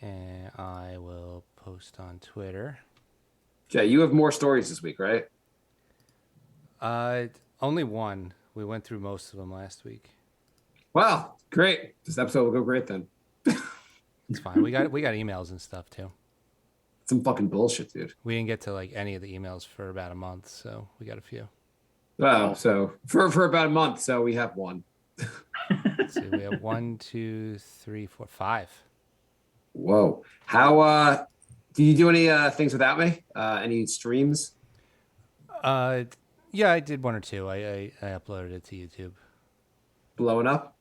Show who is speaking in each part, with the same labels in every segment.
Speaker 1: and I will post on Twitter.
Speaker 2: Jay, you have more stories this week, right?
Speaker 1: Only one. We went through most of them last week.
Speaker 2: Wow, great. This episode will go great then.
Speaker 1: It's fine. We got emails and stuff too.
Speaker 2: Some fucking bullshit, dude.
Speaker 1: We didn't get to like any of the emails for about a month, so we got a few.
Speaker 2: Oh, so for about a month, so we have one.
Speaker 1: Let's see, we have 1, 2, 3, 4, 5.
Speaker 2: Whoa. How do you do any things without me? Any streams?
Speaker 1: Yeah, I did one or two. I uploaded it to YouTube.
Speaker 2: Blowing up?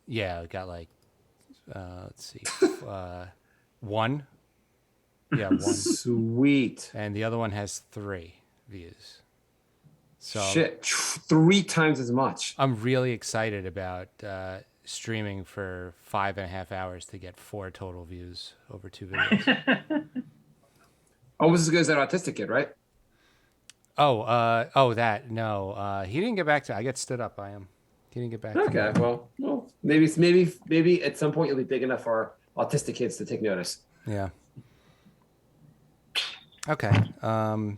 Speaker 1: Yeah, I got like let's see. One. Yeah, one.
Speaker 2: Sweet.
Speaker 1: And the other one has 3 views. So
Speaker 2: Shit, 3 times as much.
Speaker 1: I'm really excited about streaming for 5.5 hours to get 4 total views over 2 videos.
Speaker 2: Almost as good as that autistic kid, right?
Speaker 1: That no. He didn't get back to. I got stood up by him. He didn't get back to me.
Speaker 2: Okay, well, maybe at some point you'll be big enough for autistic kids to take notice.
Speaker 1: Yeah. Okay. Yeah,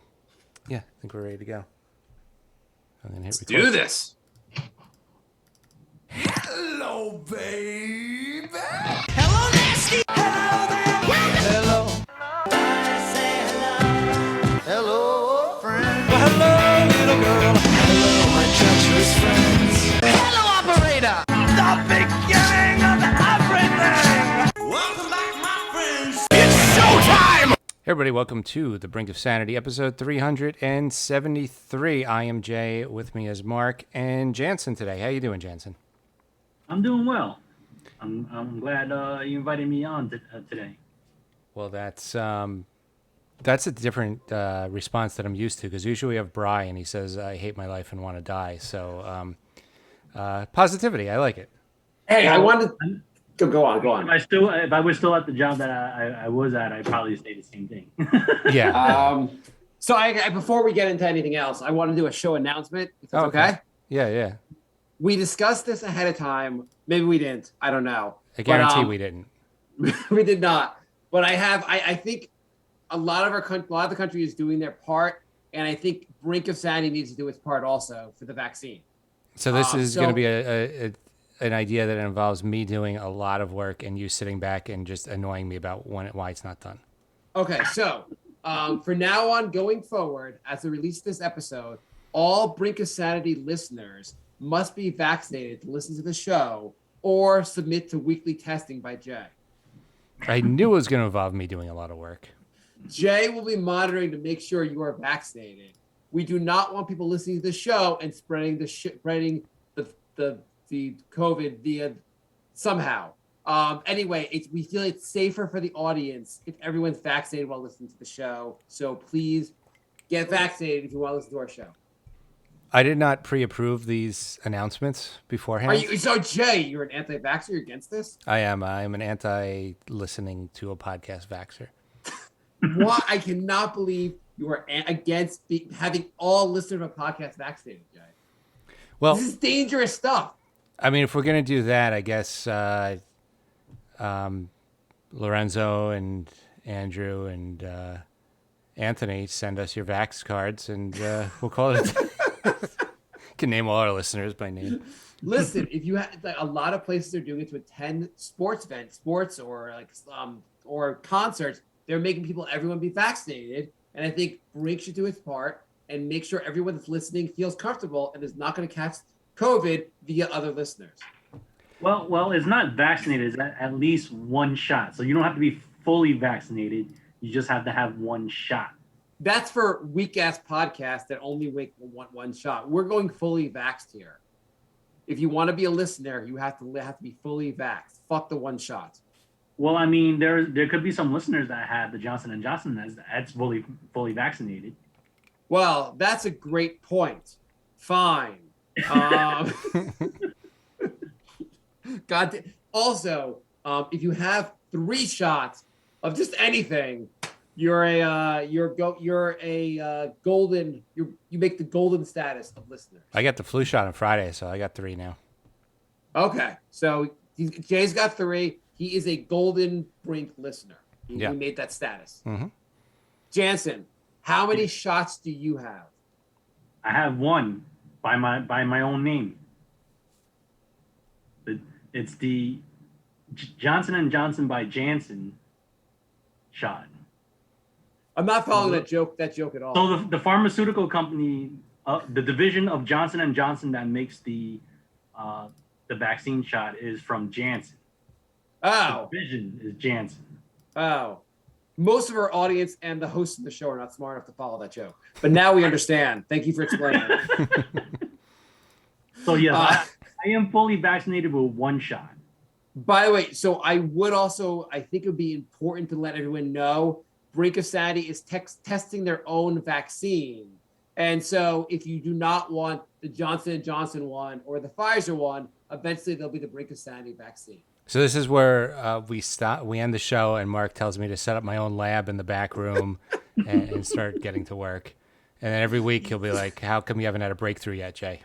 Speaker 1: I think we're ready to go. I'm gonna hit
Speaker 2: Let's
Speaker 1: record.
Speaker 2: do this.
Speaker 3: Hello, baby. Hello, nasty. Hello there.
Speaker 1: Hello.
Speaker 3: I say hello. Hello, friend.
Speaker 1: Well, hello, little girl.
Speaker 3: Hello, my treacherous friends. Hello, operator. The beginning of everything. Welcome back, my friends. It's showtime.
Speaker 1: Hey everybody, welcome to the Brink of Sanity, episode 373. I am Jay. With me is Marc and Janssen today. How you doing, Janssen?
Speaker 4: I'm doing well. I'm glad you invited me on today.
Speaker 1: Well, that's a different response that I'm used to, because usually we have Bry and he says, I hate my life and want to die. So positivity, I like it.
Speaker 2: Hey, I wanted to go on.
Speaker 4: If I was still at the job that I was at, I'd probably say the same thing.
Speaker 1: Yeah.
Speaker 2: So I before we get into anything else, I want to do a show announcement. If that's okay.
Speaker 1: Yeah.
Speaker 2: We discussed this ahead of time. Maybe we didn't. I don't know.
Speaker 1: I guarantee we didn't.
Speaker 2: We did not. But I think a lot of the country is doing their part, and I think Brink of Sanity needs to do its part also for the vaccine.
Speaker 1: So this is going to be an idea that involves me doing a lot of work and you sitting back and just annoying me about why it's not done.
Speaker 2: Okay, so for now on, going forward, as we release this episode, all Brink of Sanity listeners must be vaccinated to listen to the show or submit to weekly testing by Jay.
Speaker 1: I knew it was going to involve me doing a lot of work.
Speaker 2: Jay will be monitoring to make sure you are vaccinated. We do not want people listening to the show and spreading the COVID via somehow. Anyway, we feel it's safer for the audience if everyone's vaccinated while listening to the show. So please get vaccinated if you want to listen to our show.
Speaker 1: I did not pre-approve these announcements beforehand.
Speaker 2: So Jay, you're an anti-vaxxer? You're against this?
Speaker 1: I am. I'm an anti-listening to a podcast vaxxer.
Speaker 2: What? I cannot believe you are against having all listeners of a podcast vaccinated, Jay.
Speaker 1: Well,
Speaker 2: this is dangerous stuff.
Speaker 1: I mean, if we're going to do that, I guess Lorenzo and Andrew and Anthony, send us your Vax cards and we'll call it. Can name all our listeners by name.
Speaker 2: Listen, if you have a lot of places are doing it to attend sports or or concerts, they're making everyone be vaccinated. And I think Brink should do its part and make sure everyone that's listening feels comfortable and is not going to catch COVID via other listeners.
Speaker 4: Well, it's not vaccinated. It's at least one shot. So you don't have to be fully vaccinated. You just have to have one shot.
Speaker 2: That's for weak-ass podcasts that only want one shot. We're going fully vaxxed here. If you want to be a listener, you have to be fully vaxxed. Fuck the one shot.
Speaker 4: Well, I mean, there could be some listeners that have the Johnson & Johnson that's fully vaccinated.
Speaker 2: Well, that's a great point. Fine. God. Also, if you have 3 shots of just anything, you make the golden status of listeners.
Speaker 1: I got the flu shot on Friday, so I got 3 now.
Speaker 2: Okay, so Jay's got 3. He is a golden Brink listener. He made that status.
Speaker 1: Mm-hmm.
Speaker 2: Janssen, how many shots do you have?
Speaker 4: I have one by my own name. It's the Johnson & Johnson by Janssen shot.
Speaker 2: I'm not following that joke at all.
Speaker 4: So the pharmaceutical company, the division of Johnson & Johnson that makes the vaccine shot is from Janssen.
Speaker 2: Oh.
Speaker 4: The division is Janssen.
Speaker 2: Oh. Most of our audience and the hosts of the show are not smart enough to follow that joke. But now we understand. Thank you for explaining.
Speaker 4: So yes, I am fully vaccinated with one shot.
Speaker 2: By the way, so I think it would be important to let everyone know Brink of Sanity is testing their own vaccine. And so if you do not want the Johnson & Johnson one or the Pfizer one, eventually there'll be the Brink of Sanity vaccine.
Speaker 1: So this is where we end the show, and Marc tells me to set up my own lab in the back room and start getting to work. And then every week he'll be like, "How come you haven't had a breakthrough yet, Jay?"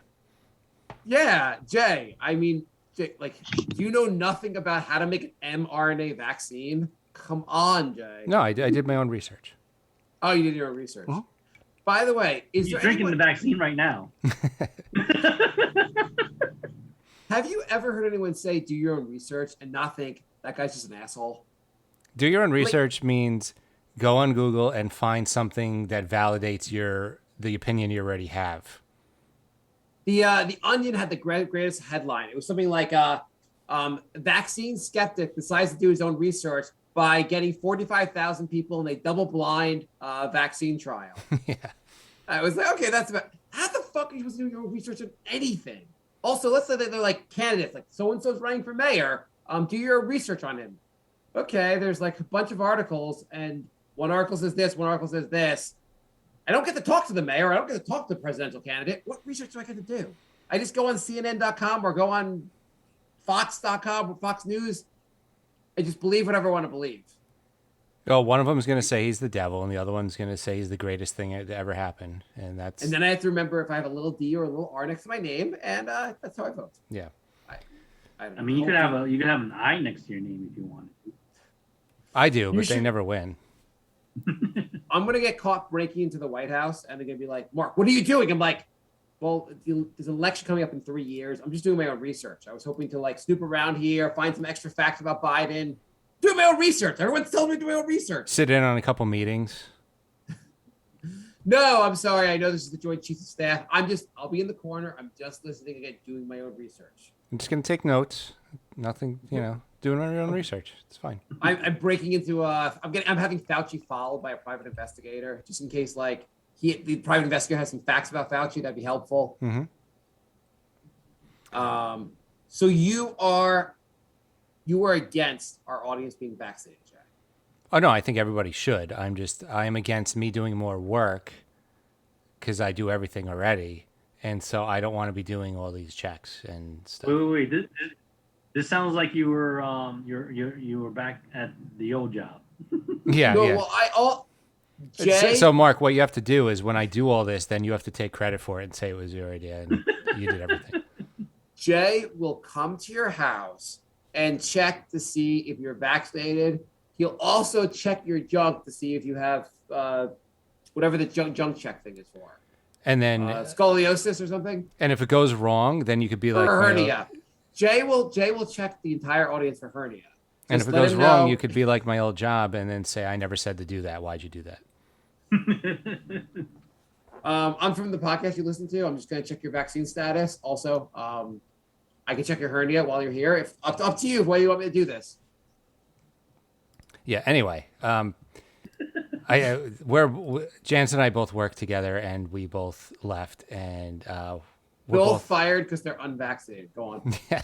Speaker 2: Yeah, Jay. I mean, Jay, like, do you know nothing about how to make an mRNA vaccine? Come on, Jay.
Speaker 1: No, I did my own research.
Speaker 2: Oh, you did your own research.
Speaker 1: Uh-huh.
Speaker 2: By the way,
Speaker 4: You're drinking the vaccine right now.
Speaker 2: Have you ever heard anyone say do your own research and not think that guy's just an asshole?
Speaker 1: Do your own research means go on Google and find something that validates the opinion you already have.
Speaker 2: The Onion had the greatest headline. It was something like vaccine skeptic decides to do his own research by getting 45,000 people in a double-blind vaccine trial.
Speaker 1: Yeah.
Speaker 2: I was like, okay, that's about... How the fuck are you supposed to do your own research on anything? Also, let's say that they're like candidates, like so-and-so's running for mayor. Do your research on him. Okay, there's like a bunch of articles, and one article says this, one article says this. I don't get to talk to the mayor. I don't get to talk to the presidential candidate. What research do I get to do? I just go on CNN.com or go on Fox.com or Fox News. I just believe whatever I want to believe.
Speaker 1: Oh, one of them is going to say he's the devil, and the other one's going to say he's the greatest thing that ever happened, and that's.
Speaker 2: And then I have to remember if I have a little D or a little R next to my name, and that's how I vote.
Speaker 1: Yeah.
Speaker 4: I mean, you could have an I next to your name if you wanted to.
Speaker 1: I do, but they never win.
Speaker 2: I'm gonna get caught breaking into the White House, and they're gonna be like, "Marc, what are you doing?" I'm like, "Well, there's an election coming up in 3 years. I'm just doing my own research. I was hoping to like snoop around here, find some extra facts about Biden, do my own research. Everyone's telling me to do my own research.
Speaker 1: Sit in on a couple meetings.
Speaker 2: No, I'm sorry. I know this is the Joint Chiefs of Staff. I'll be in the corner. I'm just listening again, doing my own research.
Speaker 1: I'm just going to take notes. Nothing, doing our own research. It's fine.
Speaker 2: I'm breaking into I'm having Fauci followed by a private investigator, just in case like the private investigator has some facts about Fauci that'd be helpful.
Speaker 1: Mm-hmm.
Speaker 2: So you are against our audience being vaccinated, Jack?
Speaker 1: Oh no, I think everybody should. I am against me doing more work because I do everything already, and so I don't want to be doing all these checks and stuff.
Speaker 4: Wait. This sounds like you were you were back at the old job.
Speaker 1: Yeah,
Speaker 2: no,
Speaker 1: yeah.
Speaker 2: Well, Jay.
Speaker 1: So Marc, what you have to do is when I do all this, then you have to take credit for it and say it was your idea and you did everything.
Speaker 2: Jay will come to your house and check to see if you're vaccinated. He'll also check your junk to see if you have whatever the junk check thing is for.
Speaker 1: And then
Speaker 2: scoliosis or something.
Speaker 1: And if it goes wrong, then you could be like
Speaker 2: or hernia. Jay will check the entire audience for hernia.
Speaker 1: And if it goes wrong, you could be like my old job and then say, I never said to do that. Why'd you do that?
Speaker 2: I'm from the podcast you listen to. I'm just going to check your vaccine status. Also, I can check your hernia while you're here. If up to you, why do you want me to do this?
Speaker 1: Yeah. Anyway, Janssen and I both work together, and we both left, and we're
Speaker 2: both fired because they're unvaccinated. Go on.
Speaker 1: Yeah.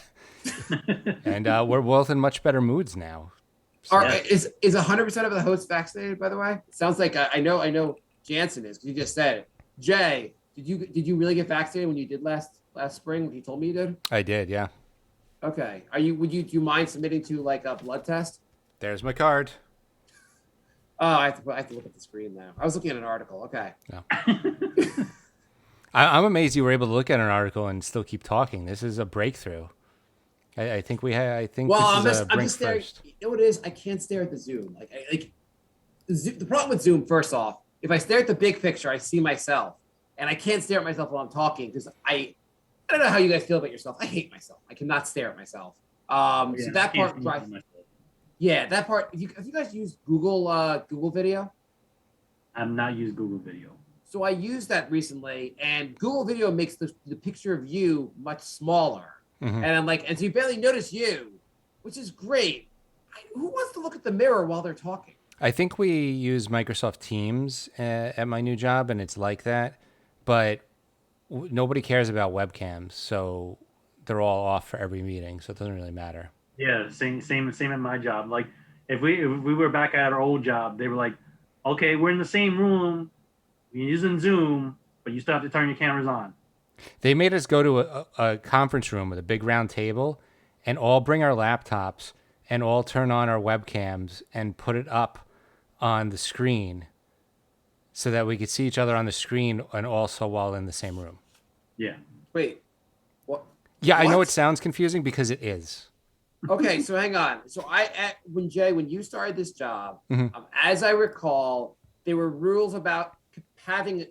Speaker 1: And we're both in much better moods now.
Speaker 2: So. Is 100% of the hosts vaccinated? By the way, it sounds like I know Janssen is because you just said it. Jay, did you really get vaccinated when you did last spring? When you told me you did?
Speaker 1: I did, yeah.
Speaker 2: Okay. Do you mind submitting to like a blood test?
Speaker 1: There's my card.
Speaker 2: Oh, I have to look at the screen now. I was looking at an article. Okay.
Speaker 1: No. I'm amazed you were able to look at an article and still keep talking. This is a breakthrough. I think we have. I think
Speaker 2: Well,
Speaker 1: this is a
Speaker 2: I'm
Speaker 1: Brink
Speaker 2: just staring.
Speaker 1: first.
Speaker 2: You know what it is? I can't stare at the Zoom. The problem with Zoom, first off, if I stare at the big picture, I see myself, and I can't stare at myself while I'm talking because I don't know how you guys feel about yourself. I hate myself. I cannot stare at myself. So that part drives. Yeah, that part. If you guys use Google Video?
Speaker 4: I've not used Google Video.
Speaker 2: So I used that recently, and Google Video makes the picture of you much smaller.
Speaker 1: Mhm.
Speaker 2: And I'm like, and so you barely notice you, which is great. Who wants to look at the mirror while they're talking?
Speaker 1: I think we use Microsoft Teams at my new job, and it's like that. But nobody cares about webcams, so they're all off for every meeting, so it doesn't really matter.
Speaker 4: Yeah, same at my job. Like if we were back at our old job, they were like, okay, we're in the same room, you're using Zoom, but you still have to turn your cameras on.
Speaker 1: They made us go to a conference room with a big round table and all bring our laptops and all turn on our webcams and put it up on the screen so that we could see each other on the screen and also while in the same room.
Speaker 4: Yeah.
Speaker 2: Wait, what?
Speaker 1: Yeah, I know
Speaker 2: What?
Speaker 1: it sounds confusing because it is.
Speaker 2: Okay, so hang on. So when you started this job,
Speaker 1: Mhm.
Speaker 2: as I recall, there were rules about having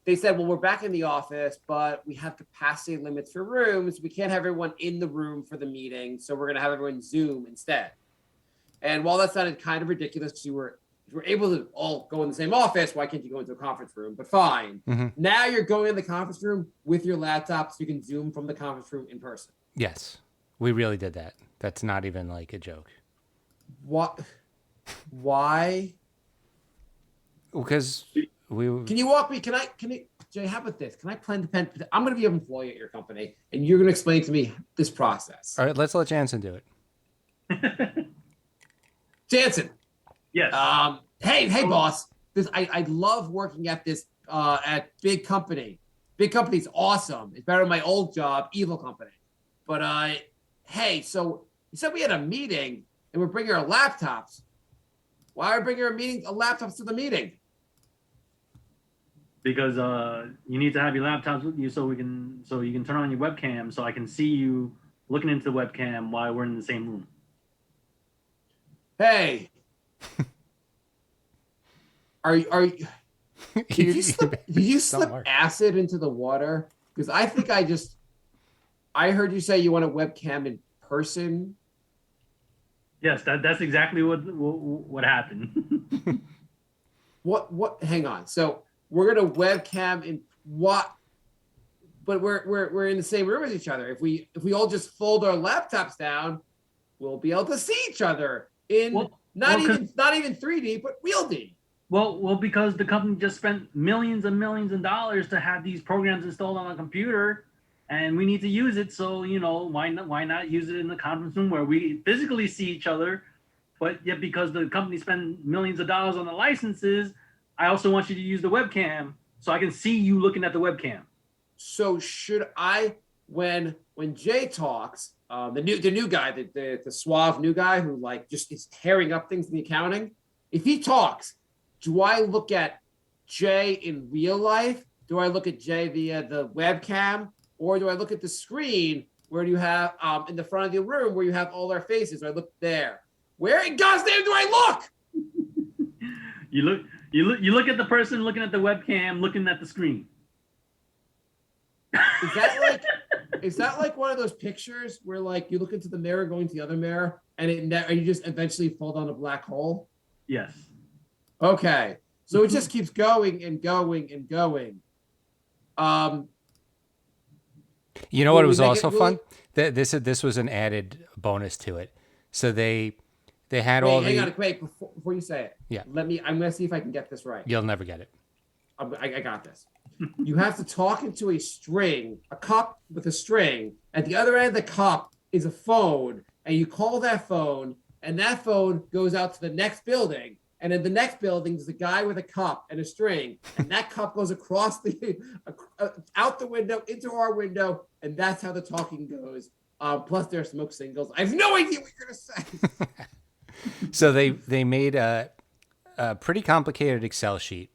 Speaker 2: they said, well, we're back in the office, but we have capacity limits for rooms. We can't have everyone in the room for the meeting, so we're going to have everyone Zoom instead. And while that sounded kind of ridiculous, because you were able to all go in the same office, why can't you go into a conference room? But fine.
Speaker 1: Mhm.
Speaker 2: Now you're going in the conference room with your laptop, so you can Zoom from the conference room in person.
Speaker 1: Yes, we really did that. That's not even like a joke.
Speaker 2: What? Why?
Speaker 1: Because we.
Speaker 2: Can you walk me? Can you, Jay, how about this? Can I plan the pen? I'm going to be an employee at your company, and you're going to explain to me this process.
Speaker 1: All right, let's let Janssen do it.
Speaker 2: Janssen.
Speaker 4: Yes.
Speaker 2: Hey, boss. I love working at this at big company. Big company's awesome. It's better than my old job, evil company. But hey, so you said we had a meeting, and we're bringing our laptops. Why are we bringing our laptops to the meeting?
Speaker 4: Because you need to have your laptops with you so you can turn on your webcam so I can see you looking into the webcam while we're in the same room.
Speaker 2: Hey, are you? Did you slip acid into the water? Because I think I heard you say you want a webcam in person.
Speaker 4: Yes, that's exactly what happened.
Speaker 2: What? Hang on. So we're gonna webcam in what? But we're in the same room as each other. If we all just fold our laptops down, we'll be able to see each other in not even 3D, but real D.
Speaker 4: Well, because the company just spent millions and millions of dollars to have these programs installed on a computer, and we need to use it. So why not use it in the conference room where we physically see each other? But yet, because the company spent millions of dollars on the licenses, I also want you to use the webcam so I can see you looking at the webcam.
Speaker 2: So should I, when Jay talks, the new guy, the suave new guy who just is tearing up things in the accounting, if he talks, do I look at Jay in real life? Do I look at Jay via the webcam, or do I look at the screen where you have in the front of the room where you have all our faces? Do I look there? Where in God's name do I look?
Speaker 4: You look at the person looking at the webcam, looking at the screen.
Speaker 2: Is that like one of those pictures where you look into the mirror going to the other mirror and you just eventually fall down a black hole?
Speaker 4: Yes.
Speaker 2: Okay. So it just keeps going and going and going.
Speaker 1: You know what was also fun? This was an added bonus to it. So they had all
Speaker 2: hang on, wait, before you say it.
Speaker 1: Yeah.
Speaker 2: I'm gonna see if I can get this right.
Speaker 1: You'll never get it.
Speaker 2: I got this. You have to talk into a cup with a string. At the other end of the cup is a phone, and you call that phone, and that phone goes out to the next building. And in the next building, there's a guy with a cup and a string, and that cup goes across out the window into our window, and that's how the talking goes. Plus, there are smoke signals. I have no idea what you're gonna say.
Speaker 1: So they made a pretty complicated Excel sheet,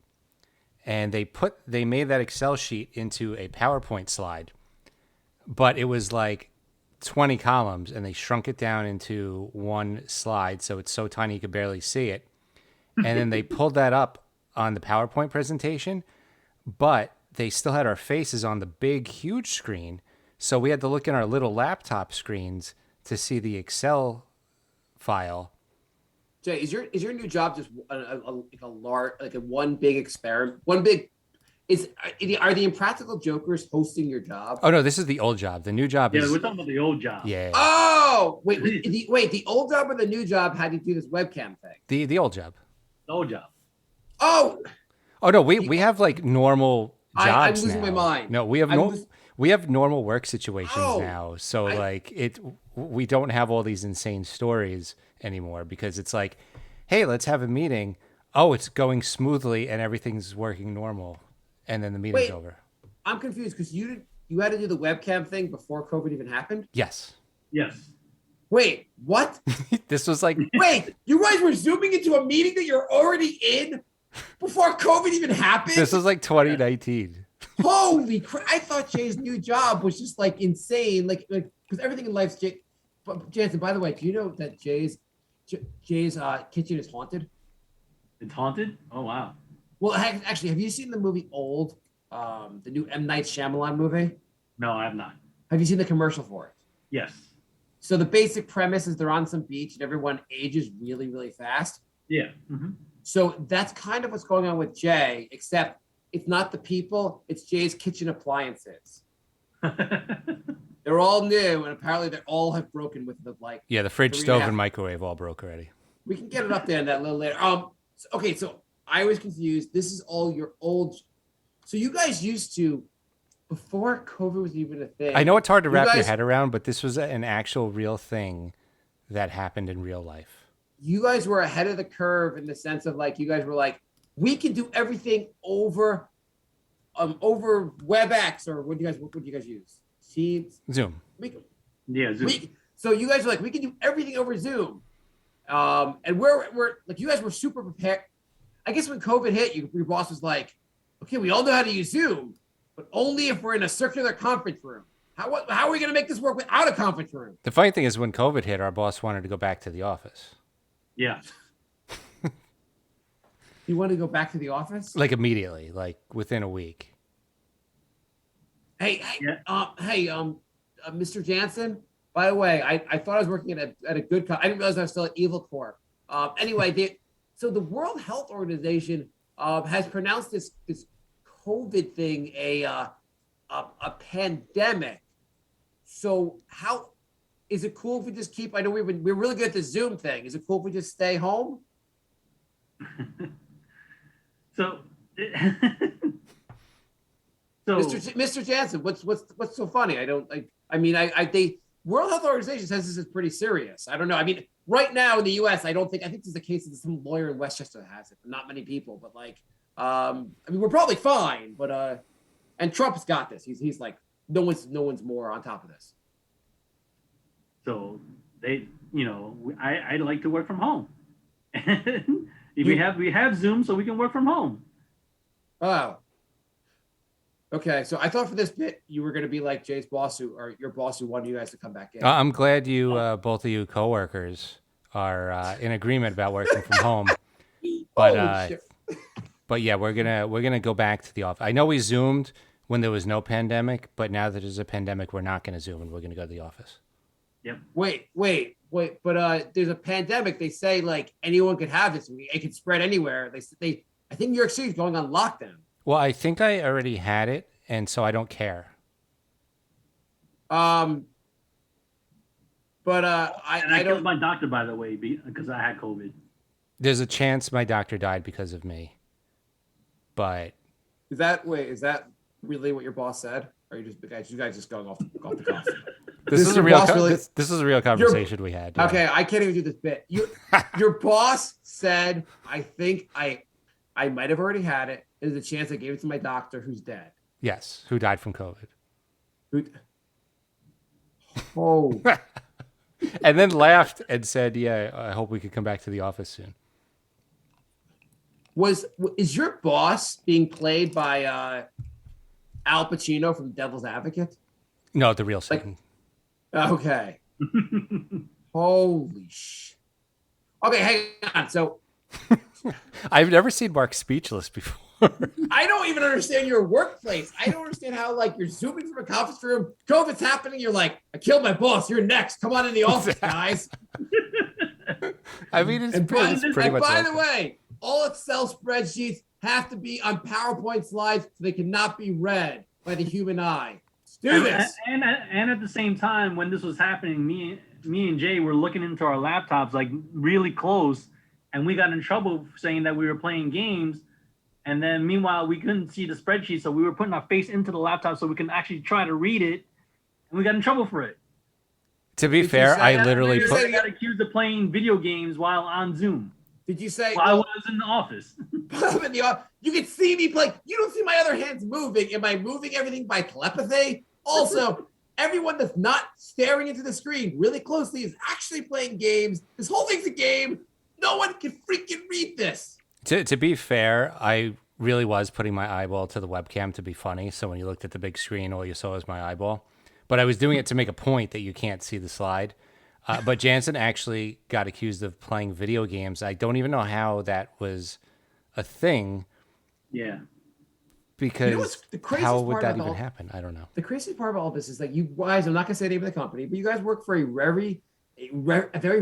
Speaker 1: and they made that Excel sheet into a PowerPoint slide, but it was like 20 columns, and they shrunk it down into one slide, so it's so tiny you could barely see it. And then they pulled that up on the PowerPoint presentation, but they still had our faces on the big, huge screen. So we had to look in our little laptop screens to see the Excel file.
Speaker 2: Jay, is your new job just like a large, like a one big experiment? One big are the Impractical Jokers hosting your job?
Speaker 1: Oh no, this is the old job. The new job
Speaker 4: Yeah,
Speaker 1: is
Speaker 4: we're talking about the old job.
Speaker 1: yeah.
Speaker 2: Oh wait, the old job or the new job had to do this webcam thing?
Speaker 1: The old job.
Speaker 4: The old job.
Speaker 2: Oh
Speaker 1: no, we have like normal jobs
Speaker 2: I'm losing
Speaker 1: now.
Speaker 2: my mind.
Speaker 1: No, we have normal work situations now. So we don't have all these insane stories anymore because it's like, hey, let's have a meeting. Oh, it's going smoothly and everything's working normal. And then the meeting's over.
Speaker 2: I'm confused because you had to do the webcam thing before COVID even happened?
Speaker 1: Yes.
Speaker 4: Yes.
Speaker 2: Wait, what?
Speaker 1: This was like
Speaker 2: Wait, you guys were zooming into a meeting that you're already in before COVID even happened?
Speaker 1: this was like 2019.
Speaker 2: Holy crap! I thought Jay's new job was just like insane, like because everything in life's Jay. But Janssen, by the way, do you know that Jay's kitchen is haunted?
Speaker 4: It's haunted? Oh wow.
Speaker 2: Well, actually, have you seen the movie Old? The new M. Night Shyamalan movie?
Speaker 4: No, I have not.
Speaker 2: Have you seen the commercial for it?
Speaker 4: Yes.
Speaker 2: So the basic premise is they're on some beach and everyone ages really, really fast.
Speaker 4: Yeah. Mm-hmm.
Speaker 2: So that's kind of what's going on with Jay, except it's not the people, it's Jay's kitchen appliances. They're all new, and apparently they all have broken with the like.
Speaker 1: Yeah, the fridge,
Speaker 2: 3.5.
Speaker 1: stove, and microwave all broke already.
Speaker 2: We can get it up there in that little later. So I was confused. This is all your old. So you guys used to, before COVID was even a thing.
Speaker 1: I know it's hard to wrap your head around, but this was an actual real thing that happened in real life.
Speaker 2: You guys were ahead of the curve in the sense of like, you guys were like, we can do everything over WebEx, or what do you guys use? Teams?
Speaker 1: Zoom.
Speaker 4: Zoom.
Speaker 2: So you guys are like, we can do everything over Zoom. And we're like, you guys were super prepared. I guess when COVID hit, your boss was like, okay, we all know how to use Zoom, but only if we're in a circular conference room. How are we going to make this work without a conference room?
Speaker 1: The funny thing is when COVID hit, our boss wanted to go back to the office.
Speaker 4: Yeah.
Speaker 2: You want to go back to the office?
Speaker 1: Like immediately, like within a week.
Speaker 2: Hey, Mr. Janssen, by the way, I thought I was working at a good I didn't realize I was still at Evil Corp. Anyway, so the World Health Organization has pronounced this COVID thing a pandemic. So how is it cool if we just keep? I know we're really good at the Zoom thing. Is it cool if we just stay home?
Speaker 4: So,
Speaker 2: Mr. Janssen, what's so funny? The World Health Organization says this is pretty serious. I don't know. I mean, right now in the U.S., I think this is the case that some lawyer in Westchester has it, but not many people. But like, we're probably fine. But and Trump's got this. He's like, no one's more on top of this.
Speaker 4: So I like to work from home. We have Zoom, so we can work from home.
Speaker 2: Oh. Okay, so I thought for this bit you were going to be like Jay's boss or your boss who wanted you guys to come back in.
Speaker 1: I'm glad you, both of you coworkers, are in agreement about working from home. But but yeah, we're gonna go back to the office. I know we Zoomed when there was no pandemic, but now that there's a pandemic, we're not gonna Zoom and we're gonna go to the office.
Speaker 4: Yep.
Speaker 2: Wait. But there's a pandemic. They say like anyone could have this. It could spread anywhere. They I think New York City's going on lockdown.
Speaker 1: Well, I think I already had it, and so I don't care.
Speaker 2: I
Speaker 4: killed
Speaker 2: don't.
Speaker 4: my doctor, by the way, because I had COVID.
Speaker 1: There's a chance my doctor died because of me, but
Speaker 2: Is that really what your boss said? Or are you guys just going off the cuff?
Speaker 1: this is a real this is a real conversation we had. Yeah.
Speaker 2: Okay, I can't even do this bit. Your boss said, I think I might have already had it. There's a chance I gave it to my doctor who's dead.
Speaker 1: Yes, who died from COVID.
Speaker 2: Oh.
Speaker 1: And then laughed and said, yeah, I hope we could come back to the office soon.
Speaker 2: Is your boss being played by Al Pacino from Devil's Advocate?
Speaker 1: No, the real Satan.
Speaker 2: Okay. Holy sh. Okay, hang on. So
Speaker 1: I've never seen Mark speechless before.
Speaker 2: I don't even understand your workplace. I don't understand how like you're zooming from a conference room. COVID's happening. You're like, I killed my boss. You're next. Come on in the office, guys.
Speaker 1: I mean, it's
Speaker 2: And
Speaker 1: pretty,
Speaker 2: by,
Speaker 1: it's pretty
Speaker 2: and
Speaker 1: much
Speaker 2: by
Speaker 1: like
Speaker 2: the
Speaker 1: it.
Speaker 2: way, all Excel spreadsheets have to be on PowerPoint slides so they cannot be read by the human eye. Let's do this.
Speaker 4: And at the same time, when this was happening, me and Jay were looking into our laptops like really close, and we got in trouble saying that we were playing games. And then meanwhile, we couldn't see the spreadsheet, so we were putting our face into the laptop so we can actually try to read it, and we got in trouble for it.
Speaker 1: To be
Speaker 2: Did you
Speaker 1: fair,
Speaker 2: say
Speaker 1: I
Speaker 2: that?
Speaker 1: literally
Speaker 2: Did you
Speaker 1: put.
Speaker 2: say-
Speaker 4: I got accused of playing video games while on Zoom.
Speaker 2: Did you say?
Speaker 4: While I was in the office.
Speaker 2: I'm in the office. You can see me play. You don't see my other hands moving. Am I moving everything by telepathy? Also, everyone that's not staring into the screen really closely is actually playing games. This whole thing's a game. No one can freaking read this.
Speaker 1: To be fair, I really was putting my eyeball to the webcam to be funny. So when you looked at the big screen, all you saw was my eyeball. But I was doing it to make a point that you can't see the slide. But Janssen actually got accused of playing video games. I don't even know how that was a thing.
Speaker 4: Yeah.
Speaker 1: Because
Speaker 2: what's the craziest
Speaker 1: how would
Speaker 2: part
Speaker 1: that
Speaker 2: about
Speaker 1: even
Speaker 2: all-
Speaker 1: happen? I don't know.
Speaker 2: The craziest part about all this is like you guys, I'm not gonna say the name of the company, but you guys work for a very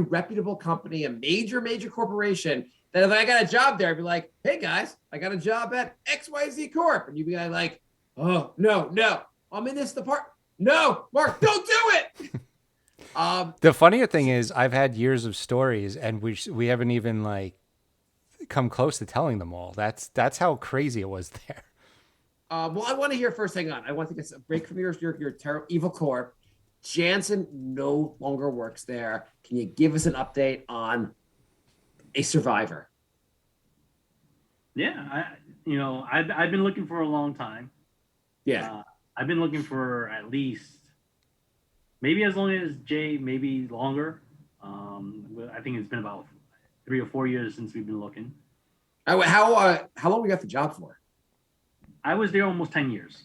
Speaker 2: reputable company, a major corporation. That if I got a job there, I'd be like, hey guys, I got a job at XYZ Corp. And you'd be like, oh no, I'm in this department. No, Mark, don't do it.
Speaker 1: The funnier thing is I've had years of stories and we haven't even like come close to telling them all. That's how crazy it was there.
Speaker 2: Well, I want to hear first. Hang on, I want to get a break from your terrible evil corp. Janssen no longer works there. Can you give us an update on a survivor?
Speaker 4: Yeah, I've been looking for a long time.
Speaker 2: Yeah.
Speaker 4: I've been looking for at least maybe as long as Jay, maybe longer. I think it's been about 3 or 4 years since we've been looking.
Speaker 2: How long we got the job for?
Speaker 4: I was there almost 10 years.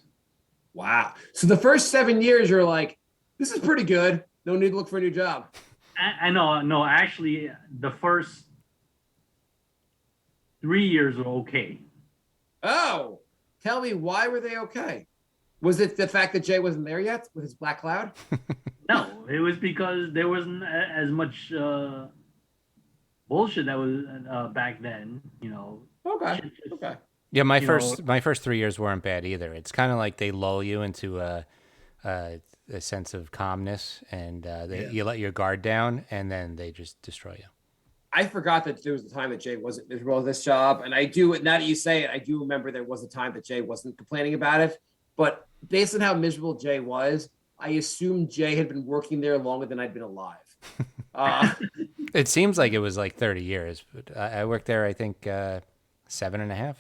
Speaker 2: Wow. So the first 7 years, you're like, this is pretty good. No need to look for a new job.
Speaker 4: I know. No, actually, the first 3 years were okay.
Speaker 2: Oh, tell me, why were they okay? Was it the fact that Jay wasn't there yet with his black cloud?
Speaker 4: No, it was because there wasn't as much bullshit that was back then.
Speaker 2: Okay. Okay.
Speaker 1: Yeah, my first 3 years weren't bad either. It's kind of like they lull you into a sense of calmness, and you let your guard down, and then they just destroy you.
Speaker 2: I forgot that there was a time that Jay wasn't miserable with this job, and I do. Now that you say it, I do remember there was a time that Jay wasn't complaining about it. But based on how miserable Jay was, I assumed Jay had been working there longer than I'd been alive.
Speaker 1: It seems like it was like 30 years, but I worked there, I think, 7.5.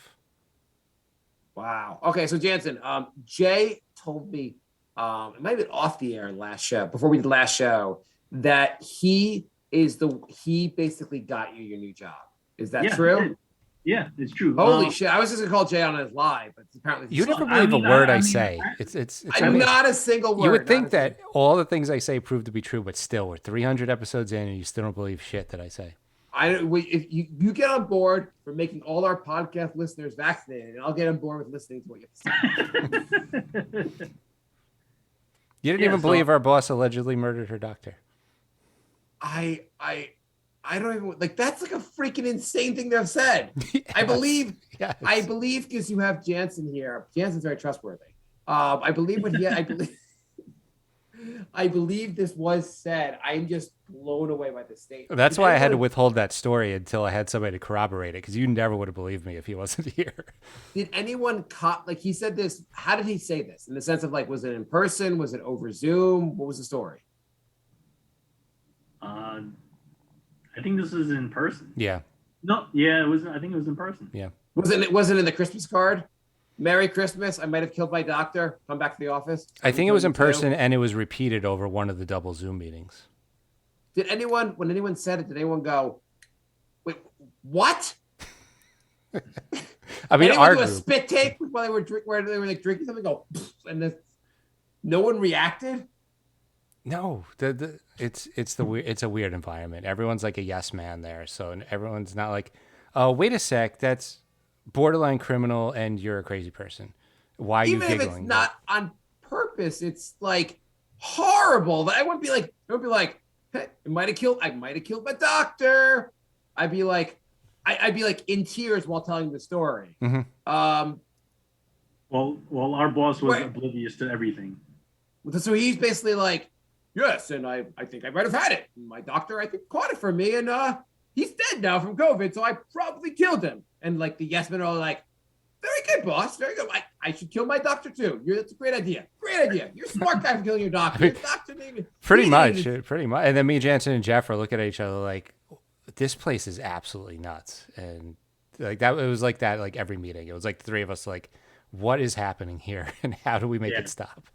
Speaker 2: Wow. Okay, so Janssen, Jay told me, it might have been off the air last show, before we did last show, that he basically got you your new job. Is that true?
Speaker 4: Yeah, it's true.
Speaker 2: Holy shit! I was just gonna call Jay on his lie, but apparently
Speaker 1: You never believe a word I say. It's
Speaker 2: I'm
Speaker 1: amazing.
Speaker 2: not a single word.
Speaker 1: You would think that all the things I say prove to be true, but still, we're 300 episodes in, and you still don't believe shit that I say.
Speaker 2: If you get on board for making all our podcast listeners vaccinated, and I'll get on board with listening to what you have to say.
Speaker 1: You didn't even believe our boss allegedly murdered her doctor.
Speaker 2: I don't even like. That's like a freaking insane thing to have said.
Speaker 1: Yes.
Speaker 2: I believe.
Speaker 1: Yes.
Speaker 2: I believe because you have Janssen here. Janssen's very trustworthy. I believe what he. I believe. I believe this was said. I'm just blown away by this statement.
Speaker 1: That's why I had to withhold that story until I had somebody to corroborate it, because you never would have believed me if he wasn't here.
Speaker 2: Did anyone like he said this? How did he say this? In the sense of like, was it in person? Was it over Zoom? What was the story?
Speaker 4: I think this is in person.
Speaker 1: Yeah.
Speaker 4: No, yeah, it was. I think it was in person.
Speaker 1: Yeah.
Speaker 2: Was it in the Christmas card? Merry Christmas. I might have killed my doctor. Come back to the office.
Speaker 1: I think it was in person, and it was repeated over one of the double Zoom meetings.
Speaker 2: Did anyone, when anyone said it, did anyone go, wait, what?
Speaker 1: I mean,
Speaker 2: anyone
Speaker 1: our
Speaker 2: do a
Speaker 1: group,
Speaker 2: spit take while they were like drinking something? Go, and no one reacted.
Speaker 1: No, it's a weird environment. Everyone's like a yes man there, so everyone's not like, oh, wait a sec, that's borderline criminal, and you're a crazy person. Why are you
Speaker 2: Even if it's
Speaker 1: giggling?
Speaker 2: not on purpose, it's like horrible. I wouldn't be like, hey, I might have killed my doctor. I'd be like, I'd be like in tears while telling the story.
Speaker 1: Mhm.
Speaker 4: Well, our boss was
Speaker 2: Wait.
Speaker 4: oblivious to everything.
Speaker 2: So he's basically like, yes, and I think I might have had it. My doctor, I think, caught it from me, and he's dead now from COVID, so I probably killed him. And like the yes men are all like, very good, boss, very good. I should kill my doctor too. That's a great idea. Great idea. You're a smart guy for killing your doctor. Your doctor named
Speaker 1: Pretty much. And then me, Jansen, and Jeff are looking at each other like, this place is absolutely nuts. And like that, it was like that, like every meeting. It was like the three of us, like, what is happening here, and how do we make it stop?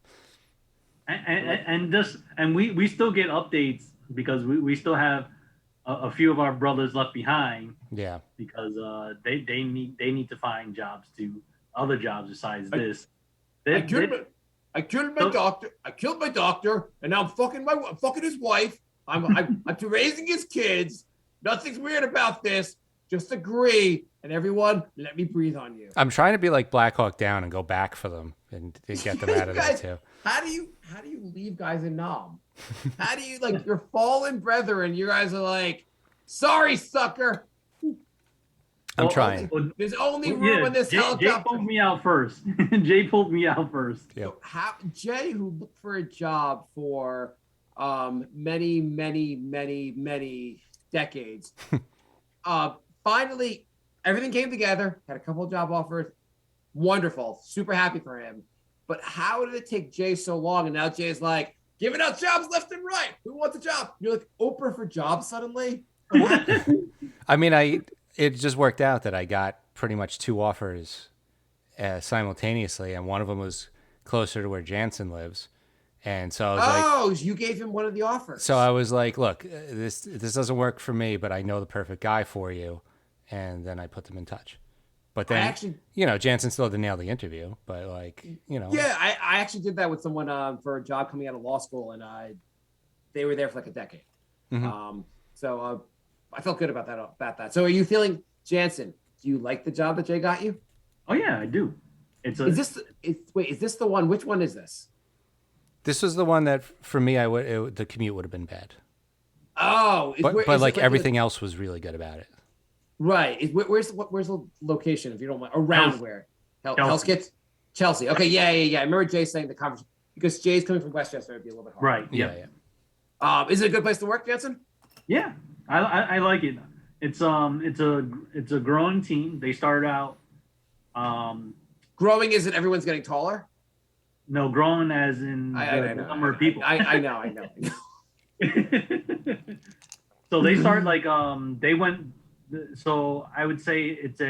Speaker 4: And we still get updates because we still have a few of our brothers left behind.
Speaker 1: Yeah,
Speaker 4: because they need to find other jobs besides this.
Speaker 2: I killed my doctor. I killed my doctor, and now I'm fucking his wife. I'm raising his kids. Nothing's weird about this. Just agree, and everyone, let me breathe on you.
Speaker 1: I'm trying to be like Black Hawk Down and go back for them and get them out of there too.
Speaker 2: How do you leave guys in Nam? How do you like your fallen brethren? You guys are like, sorry, sucker.
Speaker 1: I'm trying.
Speaker 2: There's only room in this helicopter.
Speaker 4: Jay pulled me out first. Jay pulled me out first.
Speaker 1: Yep.
Speaker 2: So Jay, who looked for a job for many decades, finally everything came together. Had a couple of job offers. Wonderful. Super happy for him. But how did it take Jay so long? And now Jay's like giving out jobs left and right. Who wants a job? You're like Oprah for jobs suddenly.
Speaker 1: I mean, it just worked out that I got pretty much two offers simultaneously, and one of them was closer to where Janssen lives, and so I was
Speaker 2: you gave him one of the offers.
Speaker 1: So I was like, look, this doesn't work for me, but I know the perfect guy for you, and then I put them in touch. But then, Janssen still had to nail the interview, but like,
Speaker 2: Yeah, I actually did that with someone for a job coming out of law school, and they were there for like a decade.
Speaker 1: Mm-hmm.
Speaker 2: So I felt good about that. So are you feeling, Janssen, do you like the job that Jay got you?
Speaker 4: Oh yeah, I do.
Speaker 2: Is this the one? Which one is this?
Speaker 1: This was the one that for me, the commute would have been bad.
Speaker 2: Oh,
Speaker 1: but like everything else was really good about it.
Speaker 2: Right. Where's the location, if you don't mind? Around where?
Speaker 4: Chelsea.
Speaker 2: Chelsea. Okay. Yeah. I remember Jay saying the conversation because Jay's coming from Westchester. It'd be a little bit hard.
Speaker 4: Right.
Speaker 1: Yeah.
Speaker 2: Is it a good place to work, Janssen?
Speaker 4: Yeah, I like it. It's a growing team. They started out.
Speaker 2: Growing is it everyone's getting taller?
Speaker 4: No, growing as in the number of people.
Speaker 2: I know.
Speaker 4: So they started like they went. So I would say it's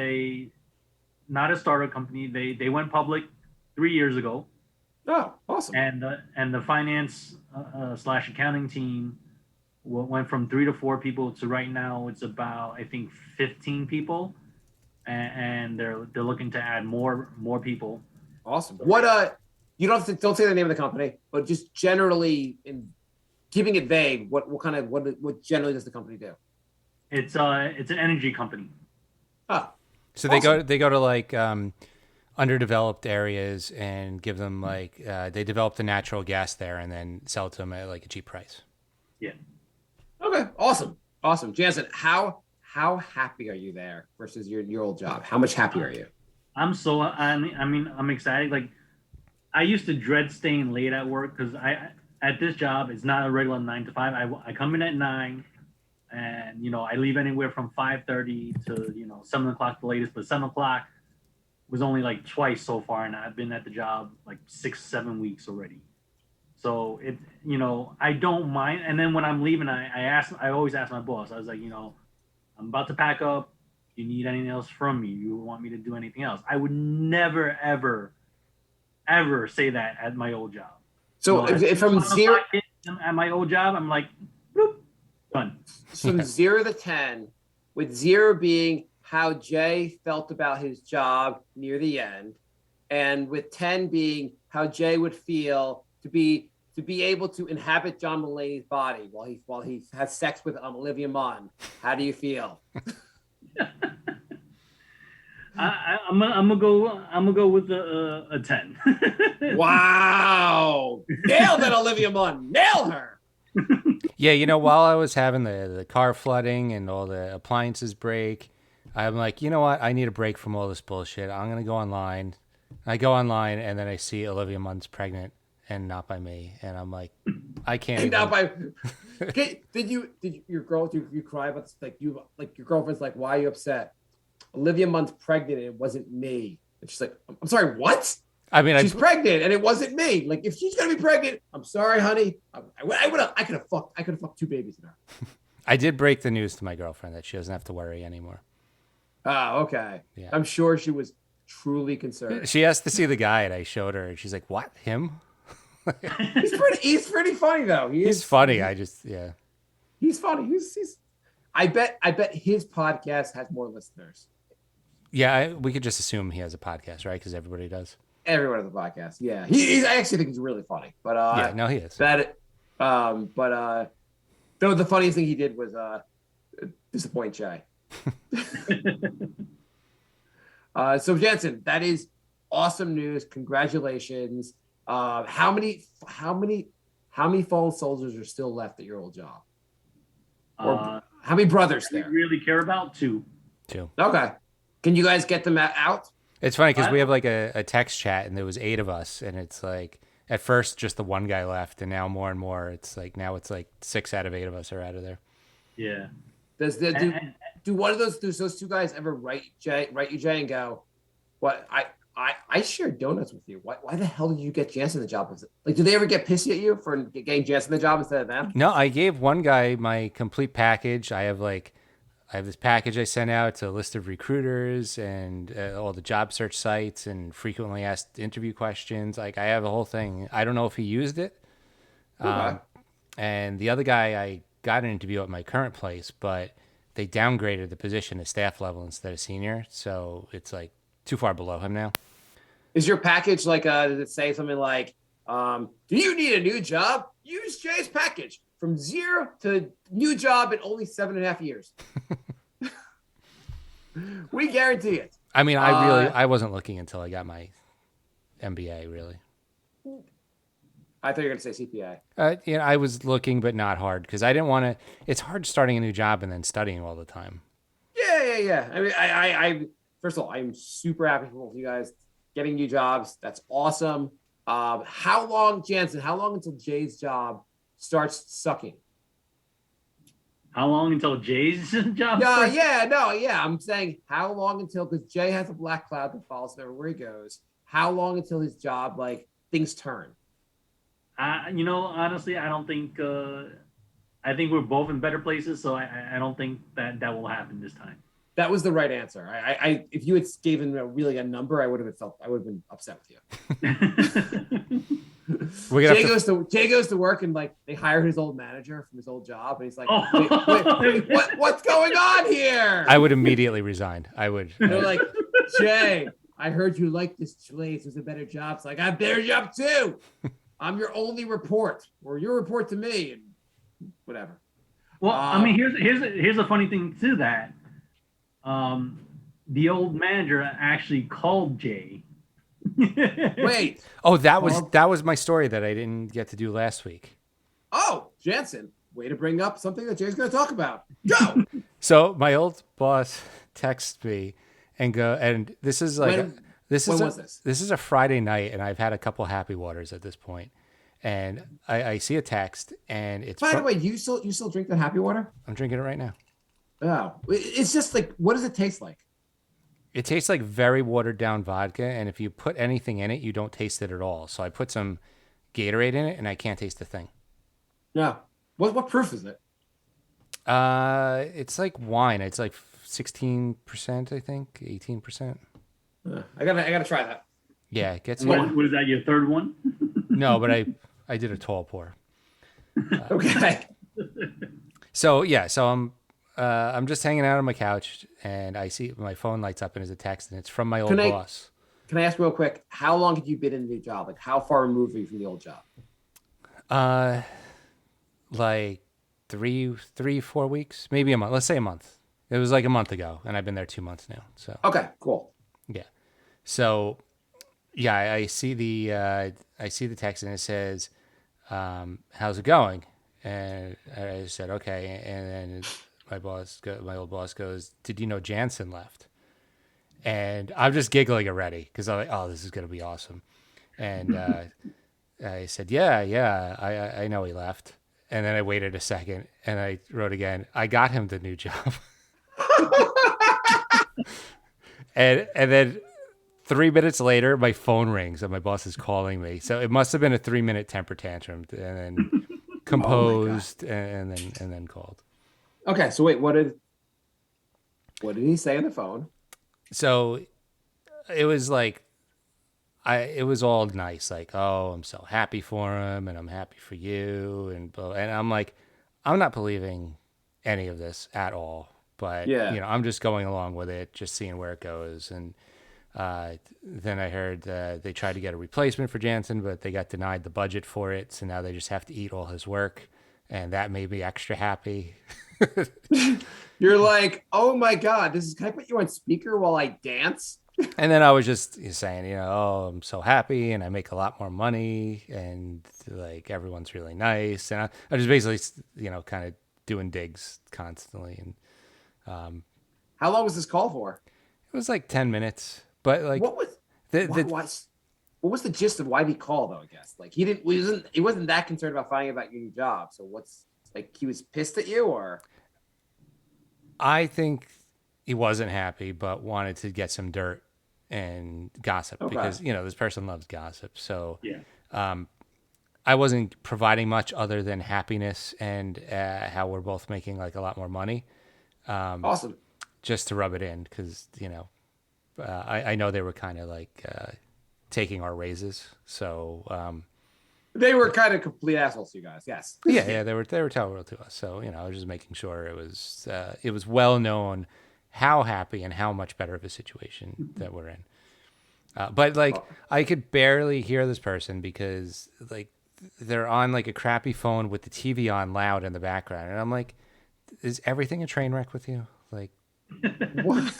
Speaker 4: not a startup company. They went public 3 years ago.
Speaker 2: Oh, awesome!
Speaker 4: And the finance / accounting team went from 3 to 4 people to right now it's about I think 15 people, and they're looking to add more people.
Speaker 2: Awesome. What you don't say the name of the company, but just generally in keeping it vague, what generally does the company do?
Speaker 4: It's an energy company.
Speaker 2: Oh,
Speaker 1: so
Speaker 2: awesome.
Speaker 1: they go to like underdeveloped areas and give them like they develop the natural gas there and then sell it to them at like a cheap price.
Speaker 4: Yeah.
Speaker 2: Okay. Awesome. Janssen, how happy are you there versus your old job? How much happier are you?
Speaker 4: I'm excited. Like I used to dread staying late at work because at this job it's not a regular 9 to 5. I come in at 9. And I leave anywhere from 5:30 to 7 o'clock the latest, but 7 o'clock was only like twice so far, and I've been at the job like 6-7 weeks already. So it I don't mind. And then when I'm leaving, I always ask my boss. I was like, I'm about to pack up. Do you need anything else from me? You want me to do anything else? I would never ever say that at my old job.
Speaker 2: So if from zero
Speaker 4: at my old job, I'm like, bloop, done.
Speaker 2: From 0 to 10, with 0 being how Jay felt about his job near the end, and with 10 being how Jay would feel to be to be able to inhabit John Mulaney's body while he has sex with Olivia Munn. How do you feel?
Speaker 4: I'm gonna go with a 10.
Speaker 2: Wow! Nailed it, Olivia Munn. Nail her.
Speaker 1: Yeah, while I was having the car flooding and all the appliances break, I'm like, you know what? I need a break from all this bullshit. I'm going to go online. I go online, and then I see Olivia Munn's pregnant and not by me. And I'm like, I can't
Speaker 2: And
Speaker 1: even.
Speaker 2: now by did you cry about this? Like your girlfriend's like, why are you upset? Olivia Munn's pregnant and it wasn't me. And she's like, I'm sorry, what?
Speaker 1: I mean,
Speaker 2: she's pregnant and it wasn't me. Like, if she's gonna be pregnant, I'm sorry, honey. I could have fucked 2 babies in her.
Speaker 1: I did break the news to my girlfriend that she doesn't have to worry anymore.
Speaker 2: Oh, okay.
Speaker 1: Yeah.
Speaker 2: I'm sure she was truly concerned.
Speaker 1: She asked to see the guy, and I showed her, and she's like, "What? Him?"
Speaker 2: He's pretty funny though.
Speaker 1: He's funny.
Speaker 2: He's funny. He's. I bet his podcast has more listeners.
Speaker 1: Yeah, we could just assume he has a podcast, right? Because everybody does.
Speaker 2: Everyone has a podcast. Yeah, I actually think he's really funny. But
Speaker 1: yeah, no, he is.
Speaker 2: Though the funniest thing he did was disappoint Jay. So Janssen, that is awesome news. Congratulations. How many fallen soldiers are still left at your old job? Or how many brothers there?
Speaker 4: I really care about 2.
Speaker 2: Okay. Can you guys get them out?
Speaker 1: It's funny because we have like a text chat, and there was 8 of us, and it's like at first just the one guy left, and now more and more. It's like 6 out of 8 of us are out of there.
Speaker 4: Yeah.
Speaker 2: Do one of those 2 guys ever write you, Jay, and go, "What? I shared donuts with you. Why the hell did you get Janssen the job?" Like, do they ever get pissy at you for getting Janssen the job instead of them?
Speaker 1: No, I gave one guy my complete package. I have this package I sent out to a list of recruiters and all the job search sites and frequently asked interview questions. Like, I have a whole thing. I don't know if he used it.
Speaker 2: Okay.
Speaker 1: And the other guy, I got an interview at my current place, but they downgraded the position to staff level instead of senior. So it's like too far below him now.
Speaker 2: Is your package like, does it say something like, do you need a new job? Use Jay's package from 0 to new job in only 7.5 years. We guarantee it.
Speaker 1: I mean, I wasn't looking until I got my MBA, really.
Speaker 2: I thought you were going to say CPA.
Speaker 1: I was looking, but not hard, because I didn't want to. It's hard starting a new job and then studying all the time.
Speaker 2: Yeah. I mean, I first of all, I'm super happy for both of you guys getting new jobs. That's awesome. How long, Janssen? How long until Jay's job starts sucking?
Speaker 4: How long until Jay's job starts?
Speaker 2: I'm saying how long until, because Jay has a black cloud that follows him everywhere he goes. How long until his job, like, things turn?
Speaker 4: Honestly, I don't think. I think we're both in better places, so I don't think that will happen this time.
Speaker 2: That was the right answer. I if you had given a number, I would have been upset with you. Jay goes to work, and like they hire his old manager from his old job, and he's like, wait, what's going on here?
Speaker 1: I would immediately resign. I would.
Speaker 2: They're like, Jay, I heard you like this place. There's a better job. It's like, I have a better job too. I'm your only report, or your report to me, and whatever.
Speaker 4: Well, I mean, here's a funny thing to that. The old manager actually called Jay.
Speaker 2: Wait.
Speaker 1: Oh, that was my story that I didn't get to do last week.
Speaker 2: Oh, Janssen, way to bring up something that Jay's going to talk about. Go.
Speaker 1: So my old boss texts me and this is like this is a Friday night, and I've had a couple Happy Waters at this point, and I see a text, and it's.
Speaker 2: By the way, you still drink the Happy Water?
Speaker 1: I'm drinking it right now.
Speaker 2: Oh, it's just like, what does it taste like?
Speaker 1: It tastes like very watered down vodka, and if you put anything in it, you don't taste it at all. So I put some Gatorade in it, and I can't taste a thing.
Speaker 2: No. What proof is it?
Speaker 1: It's like wine. It's like 16%, I think, 18%.
Speaker 2: I gotta try that.
Speaker 1: Yeah, get some.
Speaker 4: What is that? Your third one?
Speaker 1: No, but I did a tall pour.
Speaker 2: Okay.
Speaker 1: So I'm just hanging out on my couch, and I see my phone lights up, and there's a text, and it's from my old boss.
Speaker 2: Can I ask real quick, how long have you been in the new job? Like, how far removed are you from the old job?
Speaker 1: Like 4 weeks, maybe a month. Let's say a month. It was like a month ago, and I've been there 2 months now. So
Speaker 2: Okay, cool.
Speaker 1: yeah. So yeah, I see the text and it says, "How's it going?" And I said, "Okay." And then my old boss goes, "Did you know Janssen left?" And I'm just giggling already because I'm like, "Oh, this is gonna be awesome." And I said, "Yeah, I know he left." And then I waited a second and I wrote again, "I got him the new job." And then 3 minutes later, my phone rings and my boss is calling me. So it must have been a 3-minute temper tantrum, and then composed, and then called.
Speaker 2: Okay, so wait, what did he say on the phone?
Speaker 1: So it was like it was all nice, like, "Oh, I'm so happy for him, and I'm happy for you," and I'm like, I'm not believing any of this at all. But
Speaker 2: Yeah.
Speaker 1: I'm just going along with it, just seeing where it goes. And then I heard they tried to get a replacement for Jansen, but they got denied the budget for it. So now they just have to eat all his work, and that made me extra happy.
Speaker 2: You're like, oh my God, can I put you on speaker while I dance?
Speaker 1: And then I was just saying, "Oh, I'm so happy, and I make a lot more money, and like everyone's really nice." And I was basically, kind of doing digs constantly, and
Speaker 2: How long was this call for?
Speaker 1: it was like 10 minutes. But like
Speaker 2: What was
Speaker 1: the
Speaker 2: what was what was the gist of why he called though? I guess like he wasn't that concerned about finding out about your new job. So what's like he was pissed at you or
Speaker 1: I think he wasn't happy, but wanted to get some dirt and gossip
Speaker 2: Okay.
Speaker 1: because this person loves gossip. So
Speaker 4: Yeah.
Speaker 1: I wasn't providing much other than happiness and how we're both making like a lot more money,
Speaker 2: awesome?
Speaker 1: just to rub it in because I know they were kind of like taking our raises. So
Speaker 2: They were kind of complete assholes, you guys. Yes.
Speaker 1: yeah, they were terrible to us. So I was just making sure it was well known how happy and how much better of a situation that we're in. But like I could barely hear this person because like they're on like a crappy phone with the TV on loud in the background, and I'm like, is everything a train wreck with you? Like,
Speaker 2: What?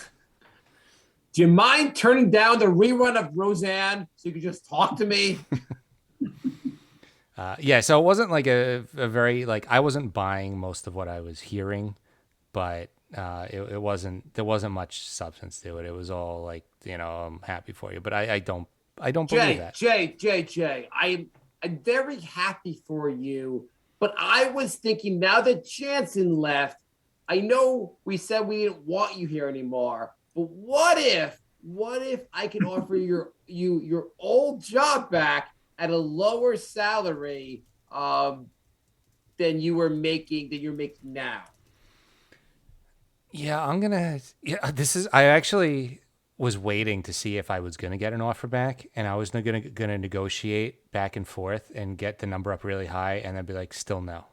Speaker 2: Do you mind turning down the rerun of Roseanne so you can just talk to me?
Speaker 1: yeah. So it wasn't like a very like I wasn't buying most of what I was hearing, but it wasn't there wasn't much substance to it. It was all like I'm happy for you, but I don't believe that.
Speaker 2: Jay, I'm very happy for you, but I was thinking now that Jansen left, I know we said we didn't want you here anymore, but what if I could offer your old job back at a lower salary than you're making now?
Speaker 1: Yeah, I actually was waiting to see if I was going to get an offer back, and I was going to negotiate back and forth and get the number up really high, and then be like, still no.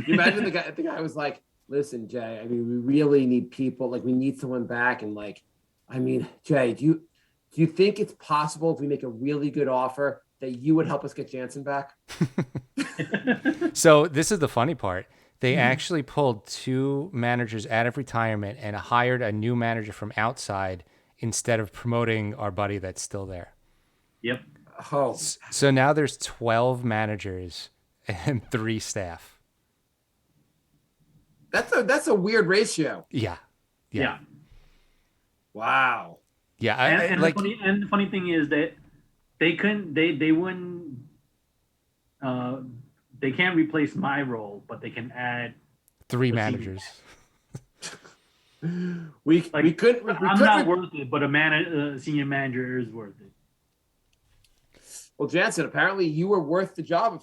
Speaker 2: You imagine the guy was like, listen, Jay, I mean, we really need people, like we need someone back. And like, I mean, Jay, do you think it's possible if we make a really good offer that you would help us get Jansen back?
Speaker 1: So this is the funny part. They actually pulled 2 managers out of retirement and hired a new manager from outside instead of promoting our buddy that's still there.
Speaker 4: Yep.
Speaker 2: Oh,
Speaker 1: So now there's 12 managers and 3 staff.
Speaker 2: that's a weird ratio.
Speaker 1: Yeah.
Speaker 2: Wow.
Speaker 1: Yeah.
Speaker 4: And
Speaker 1: like,
Speaker 4: the funny thing is that they wouldn't they can't replace my role, but they can add
Speaker 1: 3
Speaker 4: the
Speaker 1: managers.
Speaker 2: We
Speaker 4: like
Speaker 2: couldn't.
Speaker 4: I'm not worth it, but a senior manager is worth it.
Speaker 2: Well, Jansen, apparently you were worth the job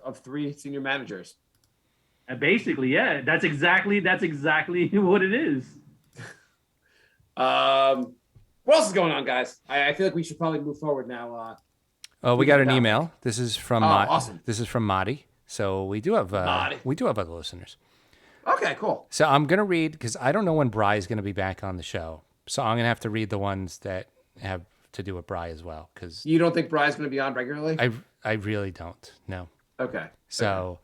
Speaker 2: of 3 senior managers.
Speaker 4: And basically, yeah, that's exactly what it is.
Speaker 2: What else is going on, guys? I feel like we should probably move forward now.
Speaker 1: Oh, we got an email. This is from
Speaker 2: awesome.
Speaker 1: This is from Madi. So we do have
Speaker 2: Madi.
Speaker 1: other listeners.
Speaker 2: Okay, cool.
Speaker 1: So I'm gonna read because I don't know when Bry's gonna be back on the show. So I'm gonna have to read the ones that have to do with Bry as well. Because
Speaker 2: You don't think Brian's going to be on regularly?
Speaker 1: I really don't. No.
Speaker 2: Okay.
Speaker 1: So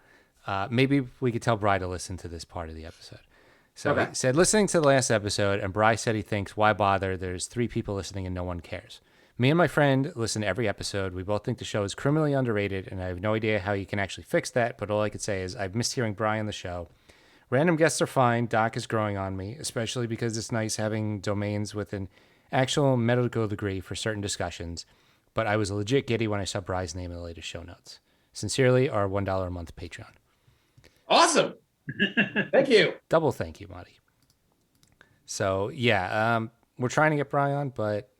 Speaker 1: maybe we could tell Bri to listen to this part of the episode. So
Speaker 2: Okay.
Speaker 1: he said, listening to the last episode, and Bri said he thinks, why bother? There's 3 people listening and no one cares. Me and my friend listen to every episode. We both think the show is criminally underrated, and I have no idea how you can actually fix that, but all I could say is I've missed hearing Bri on the show. Random guests are fine. Doc is growing on me, especially because it's nice having domains with an actual medical degree for certain discussions, but I was legit giddy when I saw Bri's name in the latest show notes. Sincerely, our $1 a month Patreon.
Speaker 2: Awesome. Thank you.
Speaker 1: Double thank you, Marty. So, yeah, we're trying to get Bri on, but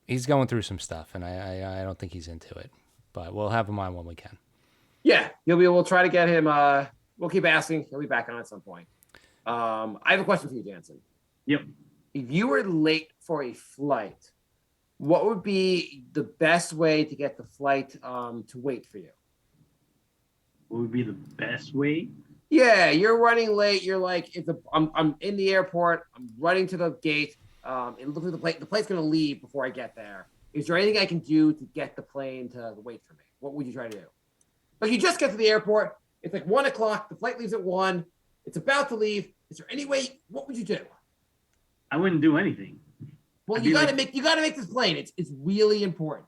Speaker 1: he's going through some stuff, and I don't think he's into it. But we'll have him on when we can.
Speaker 2: Yeah, we'll try to get him. We'll keep asking. He'll be back on at some point. I have a question for you, Janssen.
Speaker 4: Yep.
Speaker 2: If you were late for a flight, what would be the best way to get the flight to wait for you?
Speaker 4: What would be the best way?
Speaker 2: Yeah, you're running late. You're like, I'm in the airport. I'm running to the gate. It looks like the plane's going to leave before I get there. Is there anything I can do to get the plane to wait for me? What would you try to do? Like, you just get to the airport. It's like 1 o'clock. The flight leaves at 1. It's about to leave. Is there any way? What would you do?
Speaker 4: I wouldn't do anything.
Speaker 2: Well,
Speaker 4: I'd
Speaker 2: you
Speaker 4: be
Speaker 2: gotta
Speaker 4: like-
Speaker 2: make this plane. It's really important.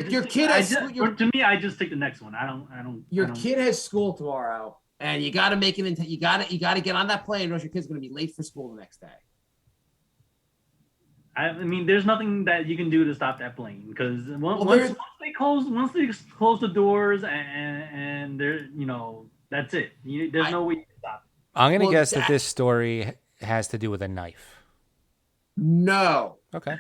Speaker 2: Your kid
Speaker 4: I
Speaker 2: has
Speaker 4: just, to me, I just take the next one. I don't.
Speaker 2: Your kid has school tomorrow, and you got to make it into. You got to get on that plane, or else your kid's going to be late for school the next day.
Speaker 4: I mean, there's nothing that you can do to stop that plane because once they close the doors and they're that's it. There's no way you can stop it.
Speaker 1: I'm going to guess that this story has to do with a knife.
Speaker 2: No.
Speaker 1: Okay.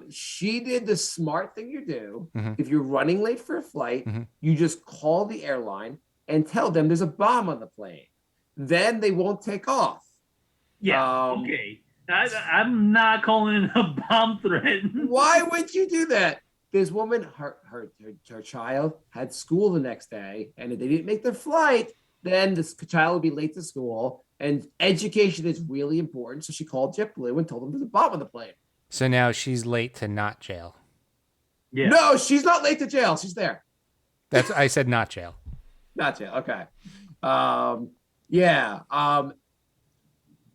Speaker 2: She did the smart thing you do.
Speaker 1: Mm-hmm.
Speaker 2: If you're running late for a flight,
Speaker 1: Mm-hmm.
Speaker 2: you just call the airline and tell them there's a bomb on the plane. Then they won't take off.
Speaker 4: Yeah. Okay. I'm not calling it a bomb threat.
Speaker 2: Why would you do that? This woman, her child had school the next day, and if they didn't make their flight, then this child would be late to school. And education is really important. So she called JetBlue and told them there's a bomb on the plane.
Speaker 1: So now she's late to not jail.
Speaker 4: Yeah.
Speaker 2: No, she's not late to jail. She's there.
Speaker 1: I said not jail.
Speaker 2: Not jail. Okay. Yeah.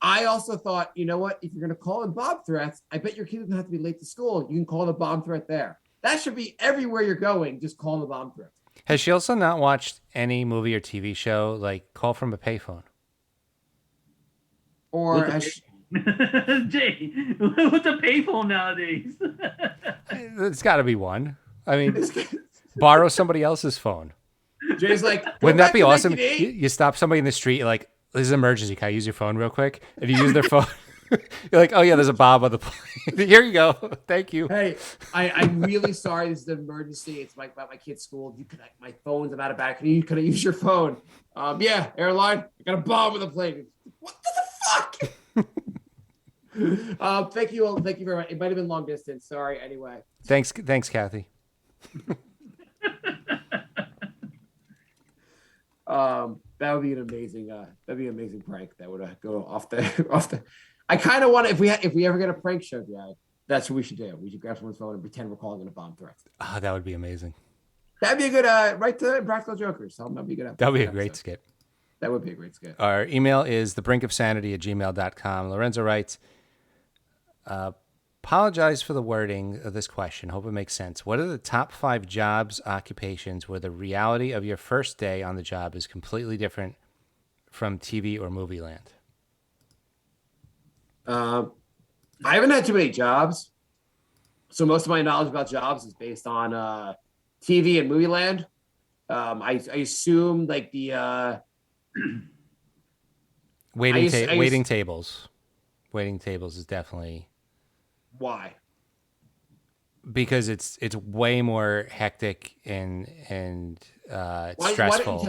Speaker 2: I also thought, you know what? If you're going to call in bomb threats, I bet your kid doesn't have to be late to school. You can call the bomb threat there. That should be everywhere you're going. Just call the bomb threat.
Speaker 1: Has she also not watched any movie or TV show like Call from a Payphone?
Speaker 2: Or has she,
Speaker 4: Jay, what's a payphone nowadays?
Speaker 1: It's got to be one. I mean, borrow somebody else's phone.
Speaker 2: Jay's like,
Speaker 1: Wouldn't that be awesome?
Speaker 2: 1988?
Speaker 1: You stop somebody in the street, you're like, this is an emergency. Can I use your phone real quick? And you use their phone. You're like, oh, yeah, there's a bomb on the plane. Here you go. Thank you.
Speaker 2: Hey, I'm really sorry. This is an emergency. It's about my kid's school. My phone's I'm out of battery. Can I use your phone? Yeah, airline. I got a bomb on the plane. What the fuck? Thank you all. Thank you very much. It might have been long distance. Sorry. Anyway.
Speaker 1: Thanks, Kathy.
Speaker 2: That would be an amazing. That'd be an amazing prank. That would go off the. I kind of want to. If we ever get a prank show, Jack, that's what we should do. We should grab someone's phone and pretend we're calling it a bomb threat.
Speaker 1: Oh, that would be amazing.
Speaker 2: That'd be a good. Right to Practical Jokers. That'd be a good.
Speaker 1: That would be a great skit.
Speaker 2: That would be a great skit.
Speaker 1: Our email is thebrinkofsanity@gmail.com. Lorenzo writes, apologize for the wording of this question. Hope it makes sense. What are the top 5 jobs, occupations where the reality of your first day on the job is completely different from TV or movie land?
Speaker 2: I haven't had too many jobs, so most of my knowledge about jobs is based on TV and movie land. I assume like the
Speaker 1: Waiting tables. Waiting tables is definitely
Speaker 2: why.
Speaker 1: Because it's way more hectic and stressful.
Speaker 2: Why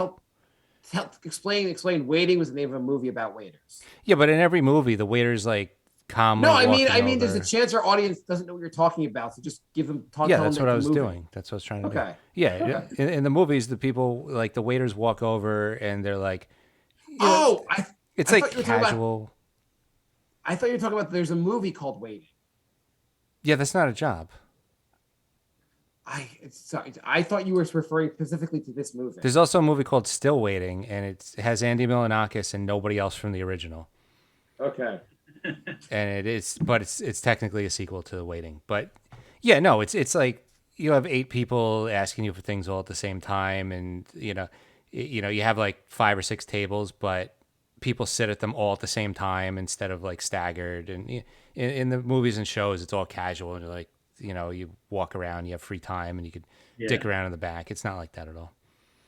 Speaker 2: don't you explain? Waiting was the name of a movie about waiters.
Speaker 1: Yeah, but in every movie, the waiter's like calm.
Speaker 2: No, I mean, there's a chance our audience doesn't know what you're talking about, so just give them.
Speaker 1: Yeah, that's what I was doing. That's what I was trying to do. Yeah,
Speaker 2: Okay.
Speaker 1: in the movies, the people like the waiters walk over and they're like, it's
Speaker 2: I
Speaker 1: like casual.
Speaker 2: I thought you were talking about. There's a movie called Waiting.
Speaker 1: Yeah, that's not a job.
Speaker 2: I thought you were referring specifically to this movie.
Speaker 1: There's also a movie called Still Waiting, and it has Andy Milonakis and nobody else from the original.
Speaker 2: Okay.
Speaker 1: And it's technically a sequel to Waiting. But yeah, no, it's like you have 8 people asking you for things all at the same time, and you have like 5 or 6 tables, but people sit at them all at the same time instead of like staggered. And in the movies and shows, it's all casual, and you're like, you walk around, you have free time, and you could dick around in the back. It's not like that at all.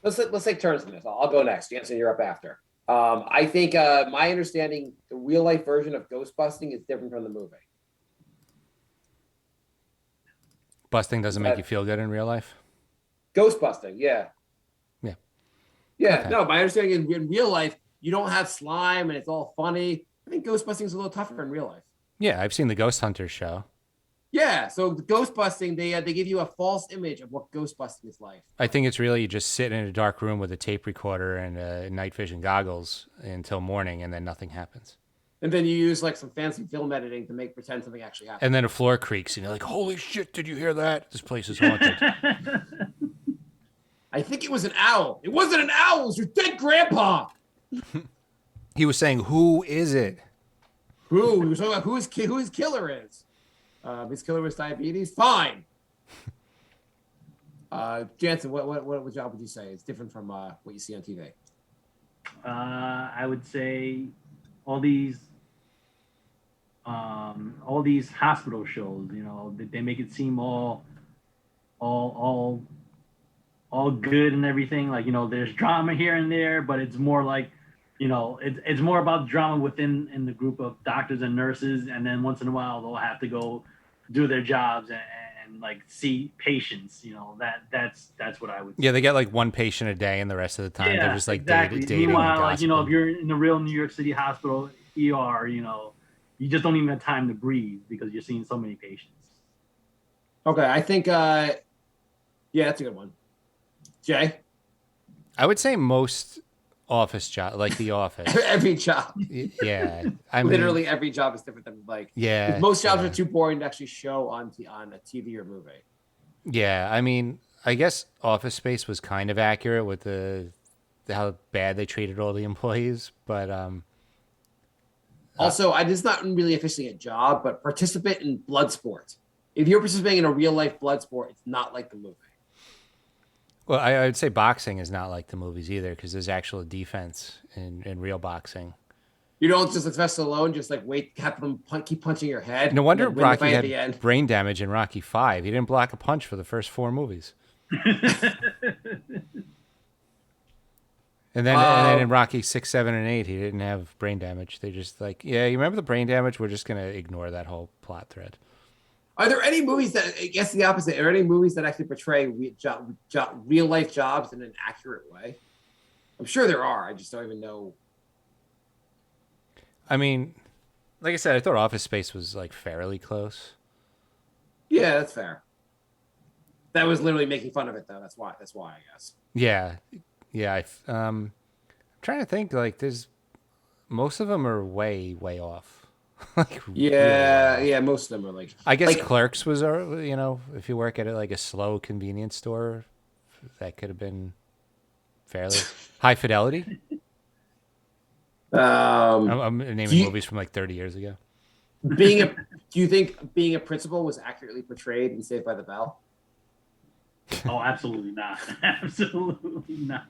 Speaker 2: Let's take turns in this. I'll go next. Janssen, you're up after. I think my understanding, the real life version of ghost busting is different from the movie.
Speaker 1: Busting doesn't make you feel good in real life?
Speaker 2: Ghost busting, yeah.
Speaker 1: Yeah.
Speaker 2: Yeah,
Speaker 1: Okay.
Speaker 2: no, my understanding in real life, you don't have slime and it's all funny. I think ghost busting is a little tougher in real life.
Speaker 1: Yeah, I've seen the Ghost Hunters show.
Speaker 2: Yeah, so the ghost busting, they give you a false image of what ghost busting is like.
Speaker 1: I think it's really you just sit in a dark room with a tape recorder and night vision goggles until morning, and then nothing happens.
Speaker 2: And then you use like some fancy film editing to make pretend something actually happened.
Speaker 1: And then a floor creaks, and you're like, "Holy shit! Did you hear that? This place is haunted."
Speaker 2: I think it was an owl. It wasn't an owl. It was your dead grandpa.
Speaker 1: He was saying, "Who is it?"
Speaker 2: Who? He was talking about who his killer is. His killer was diabetes. Fine. Janssen, what job would you say? It's different from what you see on TV.
Speaker 4: I would say all these hospital shows, they make it seem all good and everything. Like, there's drama here and there, but it's more like, it's more about drama within the group of doctors and nurses. And then once in a while, they'll have to go do their jobs and like see patients. That's what I would say.
Speaker 1: Yeah, they get like one patient a day, and the rest of the time they're just like
Speaker 4: exactly.
Speaker 1: dating.
Speaker 4: Meanwhile, like, if you're in the real New York City hospital ER, you just don't even have time to breathe because you're seeing so many patients.
Speaker 2: Okay, I think yeah, that's a good one. Jay?
Speaker 1: I would say most office job, like The Office.
Speaker 2: Every job.
Speaker 1: Yeah,
Speaker 2: Literally every job is different than like.
Speaker 1: Yeah,
Speaker 2: most jobs are too boring to actually show on a TV or movie.
Speaker 1: Yeah, I guess Office Space was kind of accurate with how bad they treated all the employees, but
Speaker 2: also, it's not really officially a job, but participant in blood sports. If you're participating in a real life blood sport, it's not like the movie.
Speaker 1: Well, I would say boxing is not like the movies either, because there's actual defense in real boxing.
Speaker 2: You don't just invest alone, just like have them keep punching your head.
Speaker 1: No wonder Rocky had brain damage in Rocky 5. He didn't block a punch for the first 4 movies. And then in Rocky 6, 7, and 8, he didn't have brain damage. They just like, yeah, you remember the brain damage? We're just going to ignore that whole plot thread.
Speaker 2: Are there any movies that, I guess the opposite, are there any movies that actually portray real life jobs in an accurate way? I'm sure there are. I just don't even know.
Speaker 1: Like I said, I thought Office Space was like fairly close.
Speaker 2: Yeah, that's fair. That was literally making fun of it, though. That's why, I guess.
Speaker 1: Yeah. I'm trying to think, like, most of them are way, way off. Like,
Speaker 2: yeah, most of them are like.
Speaker 1: I guess Clerks was, if you work at like a slow convenience store, that could have been fairly High Fidelity. I'm naming movies from like 30 years ago.
Speaker 2: Do you think being a principal was accurately portrayed in Saved by the Bell?
Speaker 4: Oh, absolutely not. Absolutely not.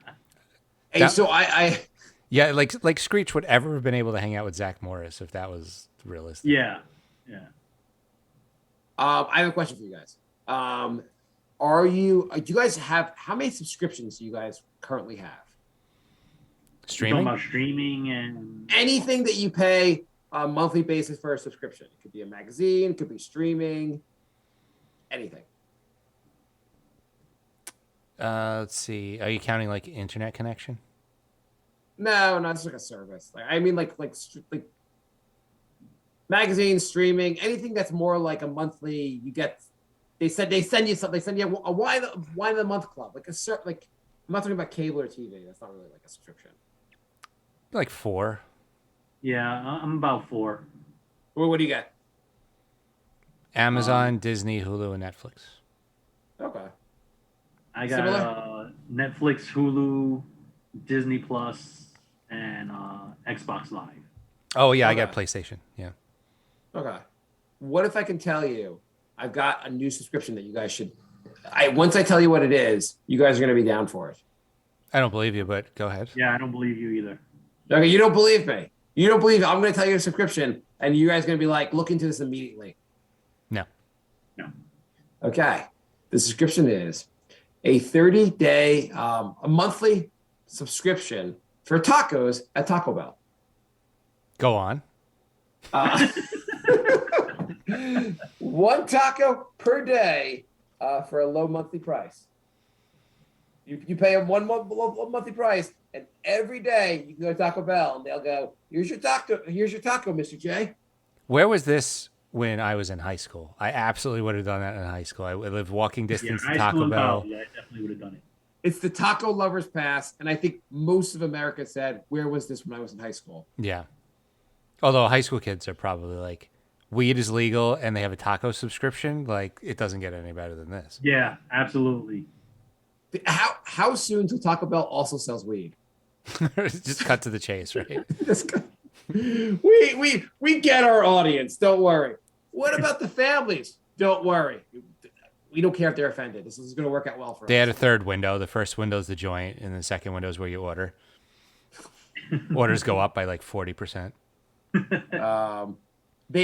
Speaker 2: Hey, I
Speaker 1: yeah, like Screech would ever have been able to hang out with Zach Morris if that was realistic.
Speaker 4: Yeah.
Speaker 2: I have a question for you guys. Do you guys have, how many subscriptions do you guys currently have?
Speaker 1: Streaming?
Speaker 4: About streaming and
Speaker 2: anything that you pay on a monthly basis for a subscription. It could be a magazine, it could be streaming, anything.
Speaker 1: Let's see. Are you counting like internet connection?
Speaker 2: No, not just like a service. Like magazines, streaming, anything that's more like a monthly. You get. They send you something. They send you a wine of the month club, like I'm not talking about cable or TV. That's not really like a subscription.
Speaker 1: Like 4.
Speaker 4: Yeah, I'm about 4.
Speaker 2: What do you get?
Speaker 1: Amazon, Disney, Hulu, and Netflix.
Speaker 2: Okay.
Speaker 4: I got
Speaker 2: Similar?
Speaker 4: Netflix, Hulu, Disney Plus, and Xbox Live.
Speaker 1: Oh yeah, I got
Speaker 2: Okay.
Speaker 1: PlayStation. Yeah.
Speaker 2: Okay. What if I can tell you I've got a new subscription that you guys should once I tell you what it is, you guys are gonna be down for it.
Speaker 1: I don't believe you, but go ahead.
Speaker 4: Yeah, I don't believe you either.
Speaker 2: Okay, you don't believe me. You don't believe I'm gonna tell you a subscription, and you guys are gonna be like, look into this immediately.
Speaker 1: No.
Speaker 4: No.
Speaker 2: Okay. The subscription is a 30-day, a monthly subscription for tacos at Taco Bell.
Speaker 1: Go on.
Speaker 2: Uh, one taco per day for a low monthly price. You pay them one monthly price, and every day you can go to Taco Bell, and they'll go, "Here's your taco. Here's your taco, Mr. J."
Speaker 1: Where was this when I was in high school? I absolutely would have done that in high school. I lived walking
Speaker 4: Yeah,
Speaker 1: distance to
Speaker 4: high school
Speaker 1: Taco
Speaker 4: and
Speaker 1: Bell.
Speaker 4: college, I definitely would have done it.
Speaker 2: It's the Taco Lovers Pass, and I think most of America said, "Where was this when I was in high school?"
Speaker 1: Yeah. Although high school kids are probably like, weed is legal and they have a taco subscription. Like, it doesn't get any better than this.
Speaker 4: Yeah, absolutely.
Speaker 2: How soon till Taco Bell also sells weed?
Speaker 1: Just cut to the chase, right?
Speaker 2: This guy- we get our audience. Don't worry. What about the families? Don't worry. We don't care if they're offended. This is going to work out well for
Speaker 1: They
Speaker 2: us.
Speaker 1: had a third window. The first window is the joint, and the second window is where you order. Orders go up by like 40%.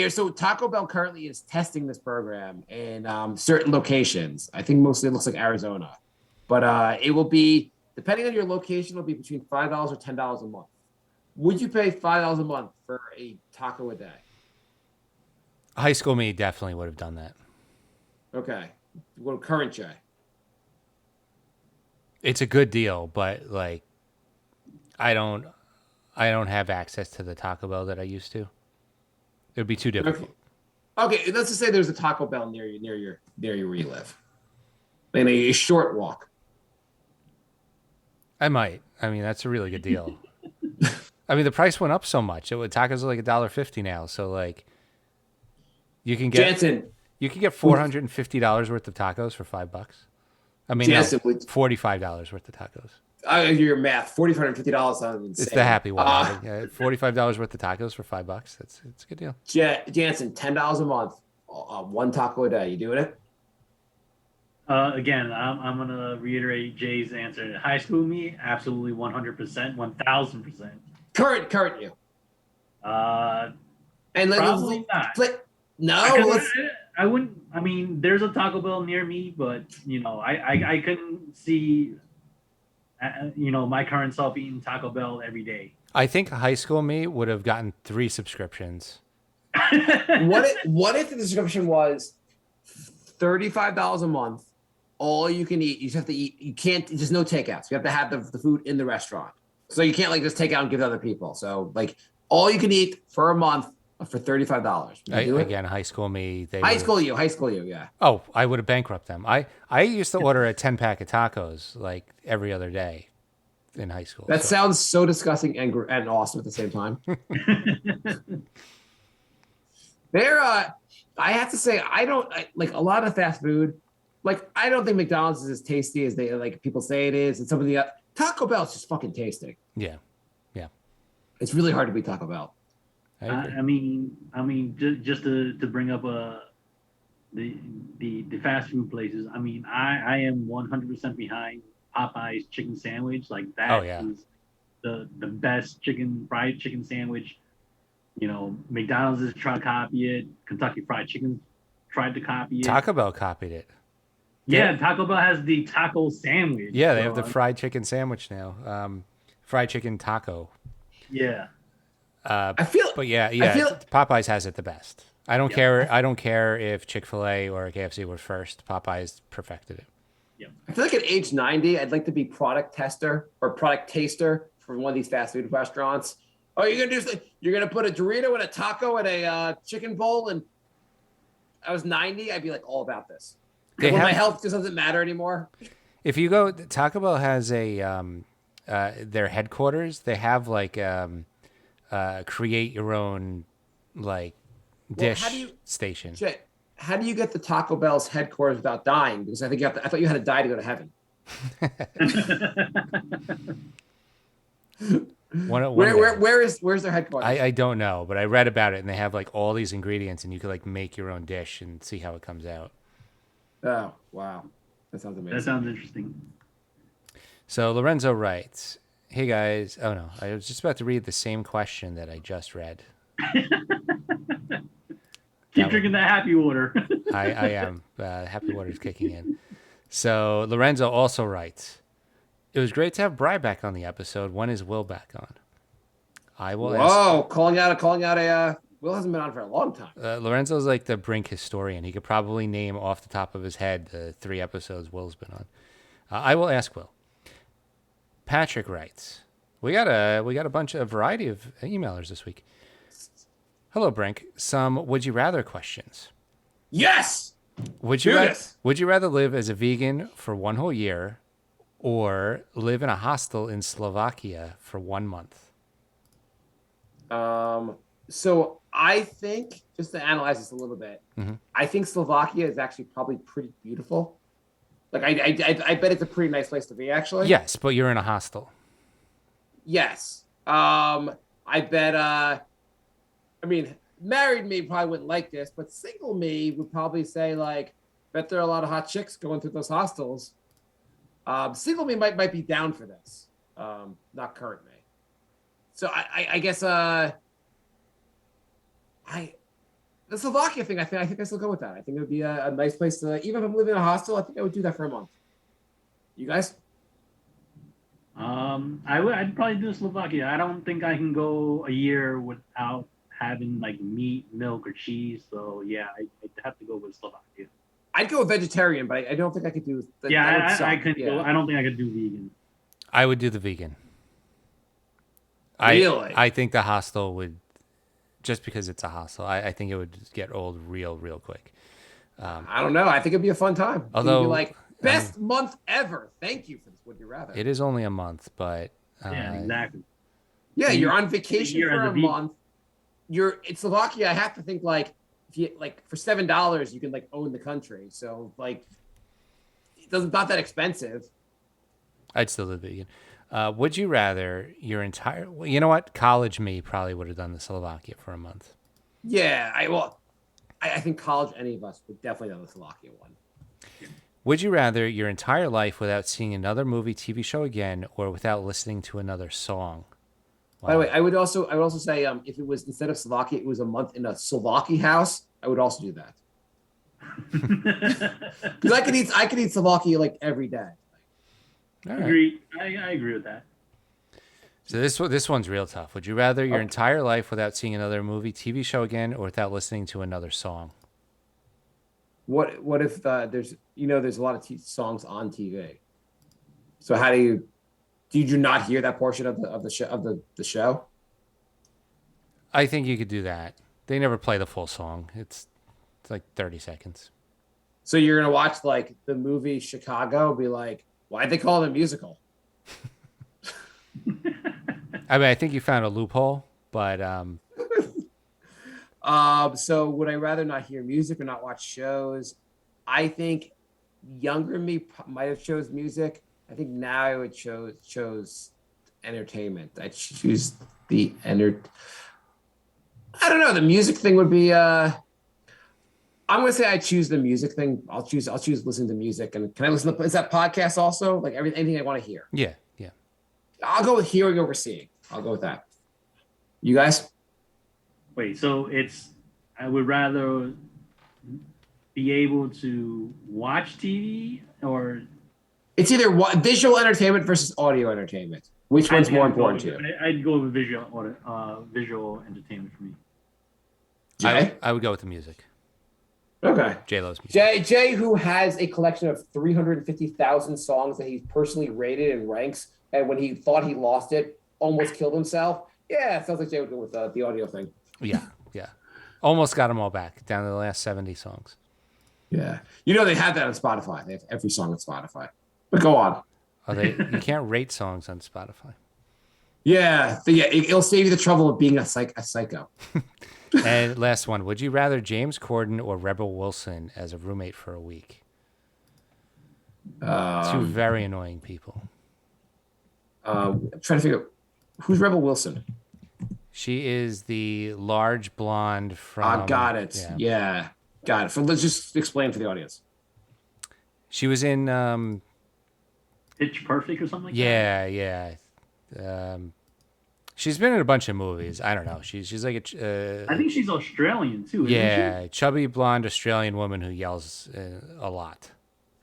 Speaker 2: So Taco Bell currently is testing this program in certain locations. I think mostly it looks like Arizona, but it will be depending on your location. It'll be between $5 or $10 a month. Would you pay $5 a month for a taco a day?
Speaker 1: High school me definitely would have done that.
Speaker 2: Okay. Well, current Jay.
Speaker 1: It's a good deal, but like, I don't have access to the Taco Bell that I used to. It would be too difficult.
Speaker 2: Okay, let's just say there's a Taco Bell near you where you live, and a short walk.
Speaker 1: I might. I mean, that's a really good deal. I mean, the price went up so much. Tacos are like $1.50 now. So like, you can get
Speaker 2: Janssen,
Speaker 1: $450 worth of tacos for $5. I mean,
Speaker 2: Janssen,
Speaker 1: no, $45 worth of tacos.
Speaker 2: your math, $450 sounds insane.
Speaker 1: It's the happy one. Yeah, $45 worth of tacos for $5. It's a good deal.
Speaker 2: Janssen, $10 a month, one taco a day. You doing it?
Speaker 4: Again, I'm gonna reiterate Jay's answer. High school me, absolutely 100%, 1000%.
Speaker 2: Current you. And
Speaker 4: Probably not.
Speaker 2: No,
Speaker 4: I wouldn't. I mean, there's a Taco Bell near me, but I couldn't see, my current self eating Taco Bell every day.
Speaker 1: I think high school me would have gotten 3 subscriptions.
Speaker 2: what if the subscription was $35 a month? All you can eat. You just have to eat. You can't. There's no takeouts. You have to have the food in the restaurant. So you can't like just take out and give to other people. So like all you can eat for a month for $35.
Speaker 1: Again, high school me.
Speaker 2: High school you, yeah.
Speaker 1: Oh, I would have bankrupted them. I used to order a 10-pack of tacos like every other day in high school.
Speaker 2: That sounds so disgusting and awesome at the same time. I have to say, like a lot of fast food. Like I don't think McDonald's is as tasty as they like people say it is, and some of the Taco Bell is just fucking tasty.
Speaker 1: Yeah.
Speaker 2: It's really hard to beat Taco Bell.
Speaker 4: I mean, just to bring up the fast food places. I mean, I am 100% behind Popeye's chicken sandwich. Like that is the best fried chicken sandwich. McDonald's is trying to copy it. Kentucky Fried Chicken tried to copy it.
Speaker 1: Taco Bell copied it.
Speaker 4: Yeah, Taco Bell has the taco sandwich.
Speaker 1: Yeah, they have the fried chicken sandwich now. Fried chicken taco.
Speaker 4: Yeah.
Speaker 1: Popeyes has it the best. I don't care. I don't care if Chick-fil-A or KFC were first. Popeyes perfected it.
Speaker 4: Yeah.
Speaker 2: I feel like at age 90, I'd like to be product tester or product taster for one of these fast food restaurants. Oh, you're gonna put a Dorito and a taco and a chicken bowl, and I was 90, I'd be like all about this. My health just doesn't matter anymore.
Speaker 1: If you go, Taco Bell has their headquarters. They have like create your own like dish station.
Speaker 2: Jay, how do you get the Taco Bell's headquarters without dying? Because I thought you had to die to go to heaven. Where's their headquarters?
Speaker 1: I don't know, but I read about it, and they have like all these ingredients, and you could like make your own dish and see how it comes out.
Speaker 2: Oh, wow. That sounds amazing.
Speaker 4: That sounds interesting.
Speaker 1: So Lorenzo writes, "Hey guys, oh no, I was just about to read the same question that I just read.
Speaker 4: Keep drinking that happy water.
Speaker 1: I am. Happy water's kicking in." So Lorenzo also writes, "It was great to have Bri back on the episode. When is Will back on?" I will ask.
Speaker 2: Whoa, calling out a. Will hasn't been on for a long time.
Speaker 1: Lorenzo's like the Brink historian. He could probably name off the top of his head the 3 episodes Will's been on. I will ask Will. Patrick writes, we got a variety of emailers this week. Hello, Brink. Some would you rather questions.
Speaker 2: Yes.
Speaker 1: Would you rather live as a vegan for 1 whole year or live in a hostel in Slovakia for 1 month?
Speaker 2: So I think, just to analyze this a little bit, I think Slovakia is actually probably pretty beautiful. Like I bet it's a pretty nice place to be, actually.
Speaker 1: Yes, but you're in a hostel.
Speaker 2: Yes. I bet. I mean, married me probably wouldn't like this, but single me would probably say like, bet there are a lot of hot chicks going through those hostels. Single me might be down for this. Not current me. So I guess the Slovakia thing, I think I still go with that. I think it would be a nice place to, even if I'm living in a hostel, I think I would do that for a month. You guys?
Speaker 4: I'd probably do Slovakia. I don't think I can go a year without having like meat, milk, or cheese. So yeah, I'd have to go with Slovakia.
Speaker 2: I'd go vegetarian, but I don't think I could do.
Speaker 4: I could. Yeah. I don't think I could do vegan.
Speaker 1: I would do the vegan.
Speaker 2: Really?
Speaker 1: I think the hostel would, just because it's a hostel, I think it would get old real quick.
Speaker 2: I don't know. I think it'd be a fun time.
Speaker 1: Although,
Speaker 2: it'd be like, best month ever. Thank you for this. Would you rather?
Speaker 1: It is only a month, but
Speaker 4: yeah, exactly.
Speaker 2: Yeah, you're on vacation for a month. You're in Slovakia. I have to think like, if you like for $7, you can like own the country. So like, not that expensive.
Speaker 1: I'd still do vegan. Would you rather your entire? Well, you know what? College me probably would have done the Slovakia for a month.
Speaker 2: Yeah, I think college, any of us would definitely done the Slovakia one.
Speaker 1: Would you rather your entire life without seeing another movie, TV show again, or without listening to another song? Wow.
Speaker 2: By the way, I would also say if it was instead of Slovakia, it was a month in a Slovakia house, I would also do that. Because I could eat Slovakia like every day.
Speaker 1: All right.
Speaker 4: Agreed. I agree with that.
Speaker 1: So this one's real tough. Would you rather your entire life without seeing another movie, TV show again, or without listening to another song?
Speaker 2: What if there's a lot of songs on TV? So how did you not hear that portion of the show?
Speaker 1: I think you could do that. They never play the full song. It's like 30 seconds.
Speaker 2: So you're gonna watch like the movie Chicago, be like, why'd they call it a musical?
Speaker 1: I mean, I think you found a loophole, but
Speaker 2: so would I rather not hear music or not watch shows? I think younger me might have chose music. I think now I would chose entertainment. I choose the I don't know. The music thing would be. I'm gonna say I choose the music thing. I'll choose listening to music. And can I listen to? Is that podcast also like anything I want to hear?
Speaker 1: Yeah.
Speaker 2: I'll go with hearing over seeing. I'll go with that. You guys?
Speaker 4: Wait, so I would rather be able to watch TV or
Speaker 2: it's either visual entertainment versus audio entertainment. Which one's more important to you?
Speaker 4: I'd go with visual entertainment for me.
Speaker 1: I would go with the music.
Speaker 2: Okay.
Speaker 1: J-Lo's music.
Speaker 2: Jay, who has a collection of 350,000 songs that he's personally rated and ranks, and when he thought he lost it, almost killed himself. Yeah, it sounds like Jay would go with the audio thing.
Speaker 1: Yeah. Almost got them all back, down to the last 70 songs.
Speaker 2: Yeah. They have that on Spotify. They have every song on Spotify. But go on.
Speaker 1: You can't rate songs on Spotify.
Speaker 2: Yeah. It'll save you the trouble of being a psycho.
Speaker 1: And last one. Would you rather James Corden or Rebel Wilson as a roommate for a week? Two very annoying people.
Speaker 2: I'm trying to figure out who's Rebel Wilson.
Speaker 1: She is the large blonde from.
Speaker 2: Got it. Yeah, got it. So let's just explain for the audience.
Speaker 1: She was in.
Speaker 4: Pitch Perfect or something like that.
Speaker 1: Yeah. She's been in a bunch of movies. I don't know. She's like
Speaker 4: I think she's Australian too.
Speaker 1: yeah, chubby blonde Australian woman who yells a lot.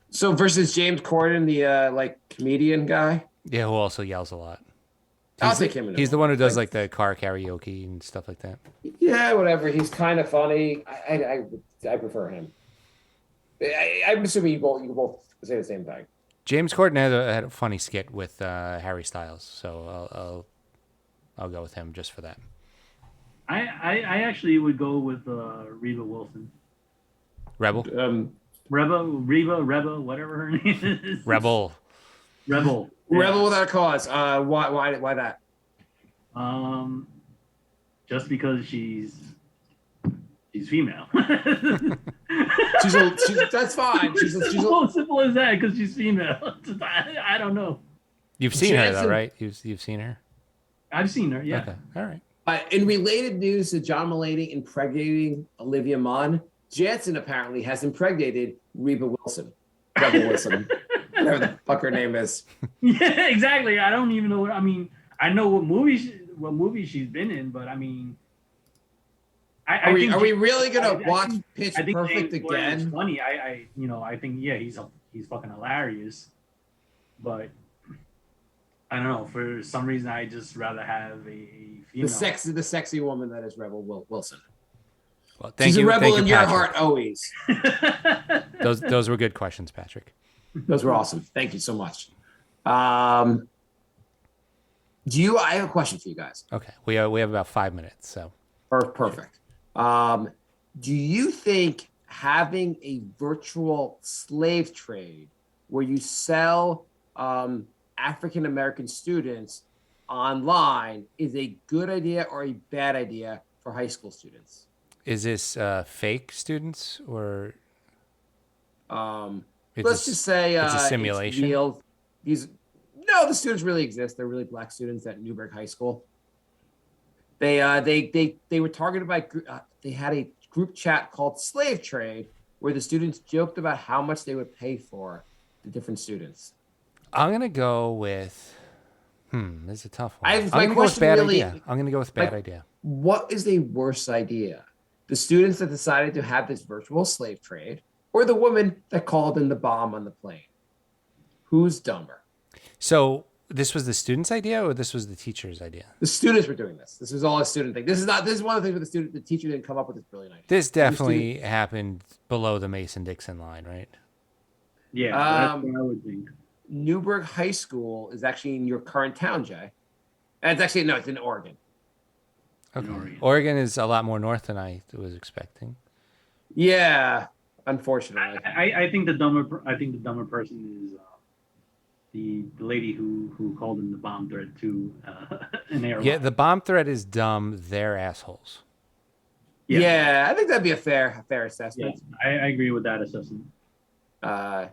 Speaker 2: So versus James Corden, the like comedian guy.
Speaker 1: Yeah, who also yells a lot.
Speaker 2: I'll take him.
Speaker 1: He's the one who does like the car karaoke and stuff like that.
Speaker 2: Yeah, whatever. He's kind of funny. I prefer him. I'm assuming you both say the same thing.
Speaker 1: James Corden had a funny skit with Harry Styles, so I'll go with him just for that.
Speaker 4: I actually would go with Reba Wilson.
Speaker 1: Rebel.
Speaker 4: Reba, whatever her name is.
Speaker 1: Rebel.
Speaker 4: Rebel
Speaker 2: Without a cause. Why that?
Speaker 4: Just because she's female.
Speaker 2: That's fine. She's
Speaker 4: simple as that because she's female. I don't know.
Speaker 1: You've seen her
Speaker 2: Janssen-
Speaker 1: though, right? You've seen her.
Speaker 4: I've seen her. Yeah.
Speaker 1: Okay. All right.
Speaker 2: In related news to John Mulaney impregnating Olivia Munn, Janssen apparently has impregnated Reba Wilson. Rebel Wilson. Whatever the fuck her name is.
Speaker 4: Yeah, exactly. I don't even know what I mean. I know what movie she's been in, but I mean,
Speaker 2: Are we really gonna watch Pitch
Speaker 4: I think
Speaker 2: Perfect
Speaker 4: James Corden is
Speaker 2: again?
Speaker 4: funny. I think he's fucking hilarious, but I don't know. For some reason, I just rather have a female.
Speaker 2: The sexy woman that is Rebel Wilson.
Speaker 1: Well, thank
Speaker 2: She's
Speaker 1: you.
Speaker 2: a rebel
Speaker 1: Thank you,
Speaker 2: in your
Speaker 1: Patrick.
Speaker 2: heart always.
Speaker 1: Those were good questions, Patrick.
Speaker 2: Those were awesome. Thank you so much. I have a question for you guys.
Speaker 1: Okay, we have about 5 minutes, so
Speaker 2: Perfect. Do you think having a virtual slave trade where you sell African American students online is a good idea or a bad idea for high school students?
Speaker 1: is this fake students or?
Speaker 2: Let's just say
Speaker 1: it's a simulation.
Speaker 2: real. The students really exist. They're really black students at Newburgh High School. They were targeted by. They had a group chat called Slave Trade, where the students joked about how much they would pay for the different students.
Speaker 1: I'm gonna go with. This is a tough one.
Speaker 2: My
Speaker 1: I'm gonna go with
Speaker 2: question
Speaker 1: bad
Speaker 2: really-
Speaker 1: idea. I'm gonna go with bad idea.
Speaker 2: What is the worst idea? The students that decided to have this virtual slave trade, or the woman that called in the bomb on the plane? Who's dumber?
Speaker 1: So this was the student's idea, or this was the teacher's idea?
Speaker 2: The students were doing this. This was all a student thing. This is one of the things where the teacher didn't come up with this brilliant idea.
Speaker 1: This definitely happened below the Mason-Dixon line, right?
Speaker 4: Yeah, that's what I would think.
Speaker 2: Newburgh High School is actually in your current town, Jay. And it's in Oregon.
Speaker 1: Okay. Oregon is a lot more north than I was expecting.
Speaker 2: Yeah, unfortunately.
Speaker 4: I think the dumber person is the lady who called in the bomb threat to an airline.
Speaker 1: Yeah, the bomb threat is dumb. They're assholes.
Speaker 2: Yeah, I think that'd be a fair assessment.
Speaker 4: Yeah, I agree with that assessment.
Speaker 2: By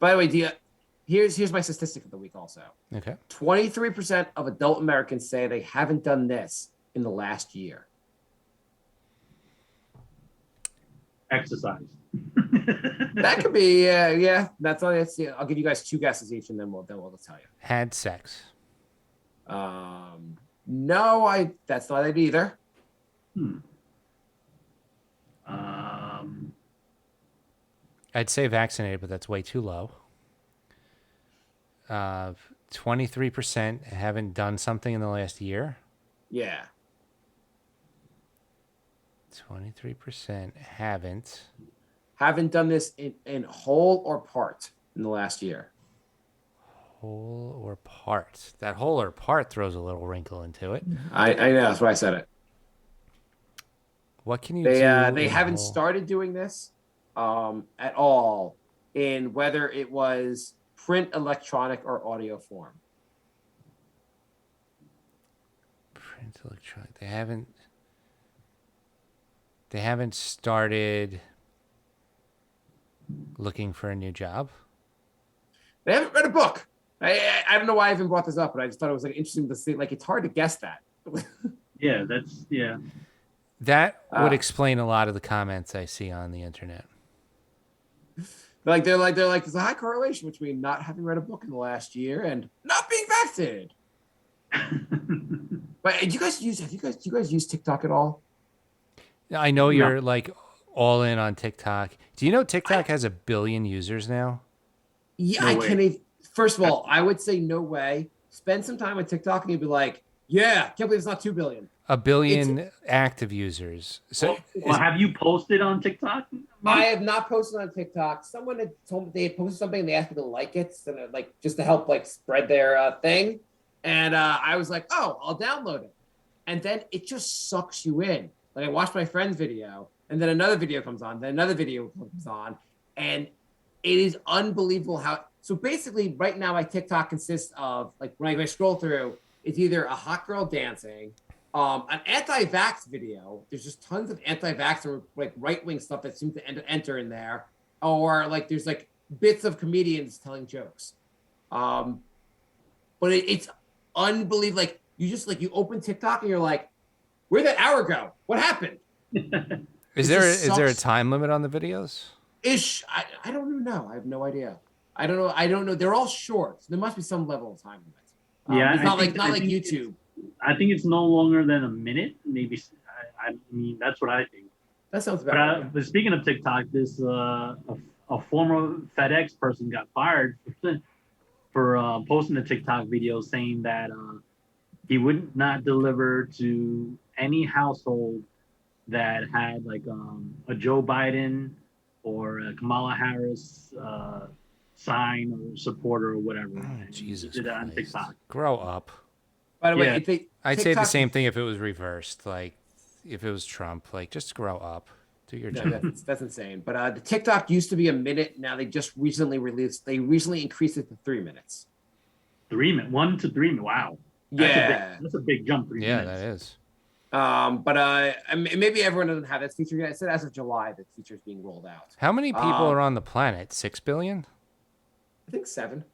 Speaker 2: the way, here's my statistic of the week also.
Speaker 1: Okay.
Speaker 2: 23% of adult Americans say they haven't done this in the last year.
Speaker 4: Exercise.
Speaker 2: That could be, yeah. That's all. I'll give you guys 2 guesses each, and then we'll tell you.
Speaker 1: Had sex.
Speaker 2: No, that's not it either.
Speaker 1: I'd say vaccinated, but that's way too low. 23% haven't done something in the last year.
Speaker 2: Yeah.
Speaker 1: 23% haven't.
Speaker 2: Haven't done this in whole or part in the last year.
Speaker 1: Whole or part. That whole or part throws a little wrinkle into it.
Speaker 2: I know, that's why I said it.
Speaker 1: What can you
Speaker 2: They
Speaker 1: do?
Speaker 2: they
Speaker 1: in
Speaker 2: haven't
Speaker 1: whole?
Speaker 2: started doing this at all in whether it was print, electronic, or audio form.
Speaker 1: Print electronic. They haven't started looking for a new job.
Speaker 2: I haven't read a book. I don't know why I even brought this up, but I just thought it was like interesting to see. Like, it's hard to guess that.
Speaker 4: Yeah, that's
Speaker 1: That would explain a lot of the comments I see on the internet.
Speaker 2: They're like there's a high correlation between not having read a book in the last year and not being vaccinated. But do you guys use TikTok at all?
Speaker 1: I know you're like all in on TikTok. Do you know TikTok has 1 billion users now?
Speaker 2: Yeah,
Speaker 4: No
Speaker 2: I
Speaker 4: way.
Speaker 2: can't even. First of all, I would say no way. Spend some time on TikTok and you'd be like, yeah, can't believe it's not 2 billion.
Speaker 1: 1 billion active users. So
Speaker 4: well, have you posted on TikTok?
Speaker 2: I have not posted on TikTok. Someone had told me they had posted something and they asked me to like it, so like just to help like spread their thing. And I was like, oh, I'll download it. And then it just sucks you in. Like, I watched my friend's video, and then another video comes on, then another video comes on, and it is unbelievable how. So basically, right now, my TikTok consists of, like, when I scroll through, it's either a hot girl dancing, an anti-vax video. There's just tons of anti-vax or like right-wing stuff that seems to enter in there, or like there's like bits of comedians telling jokes. But it's unbelievable. Like, you just like you open TikTok and you're like, where'd that hour go? What happened?
Speaker 1: is there a time limit on the videos?
Speaker 2: I don't even know. I have no idea. I don't know. They're all short. So there must be some level of time limit.
Speaker 4: Yeah,
Speaker 2: it's not like YouTube.
Speaker 4: I think it's no longer than a minute. Maybe I mean that's what I think.
Speaker 2: That sounds better.
Speaker 4: But speaking of TikTok, this a former FedEx person got fired for posting a TikTok video saying that he would not deliver to any household that had like a Joe Biden or a Kamala Harris sign or supporter or whatever.
Speaker 1: Jesus
Speaker 4: He did that on
Speaker 1: Christ.
Speaker 4: TikTok.
Speaker 1: Grow up.
Speaker 2: By the way,
Speaker 4: Yeah.
Speaker 1: I'd say the same thing if it was reversed. Like, if it was Trump, like, just grow up. Do your job.
Speaker 2: No, that's insane. But the TikTok used to be a minute. Now they just recently released. They recently increased it to 3 minutes.
Speaker 4: 3 minutes, 1 to 3 minutes. Wow. That's a big jump. 3
Speaker 1: Yeah,
Speaker 4: minutes.
Speaker 1: that is.
Speaker 2: But maybe everyone doesn't have this feature yet. It said as of July that feature is being rolled out.
Speaker 1: How many people are on the planet? 6 billion?
Speaker 2: I think 7.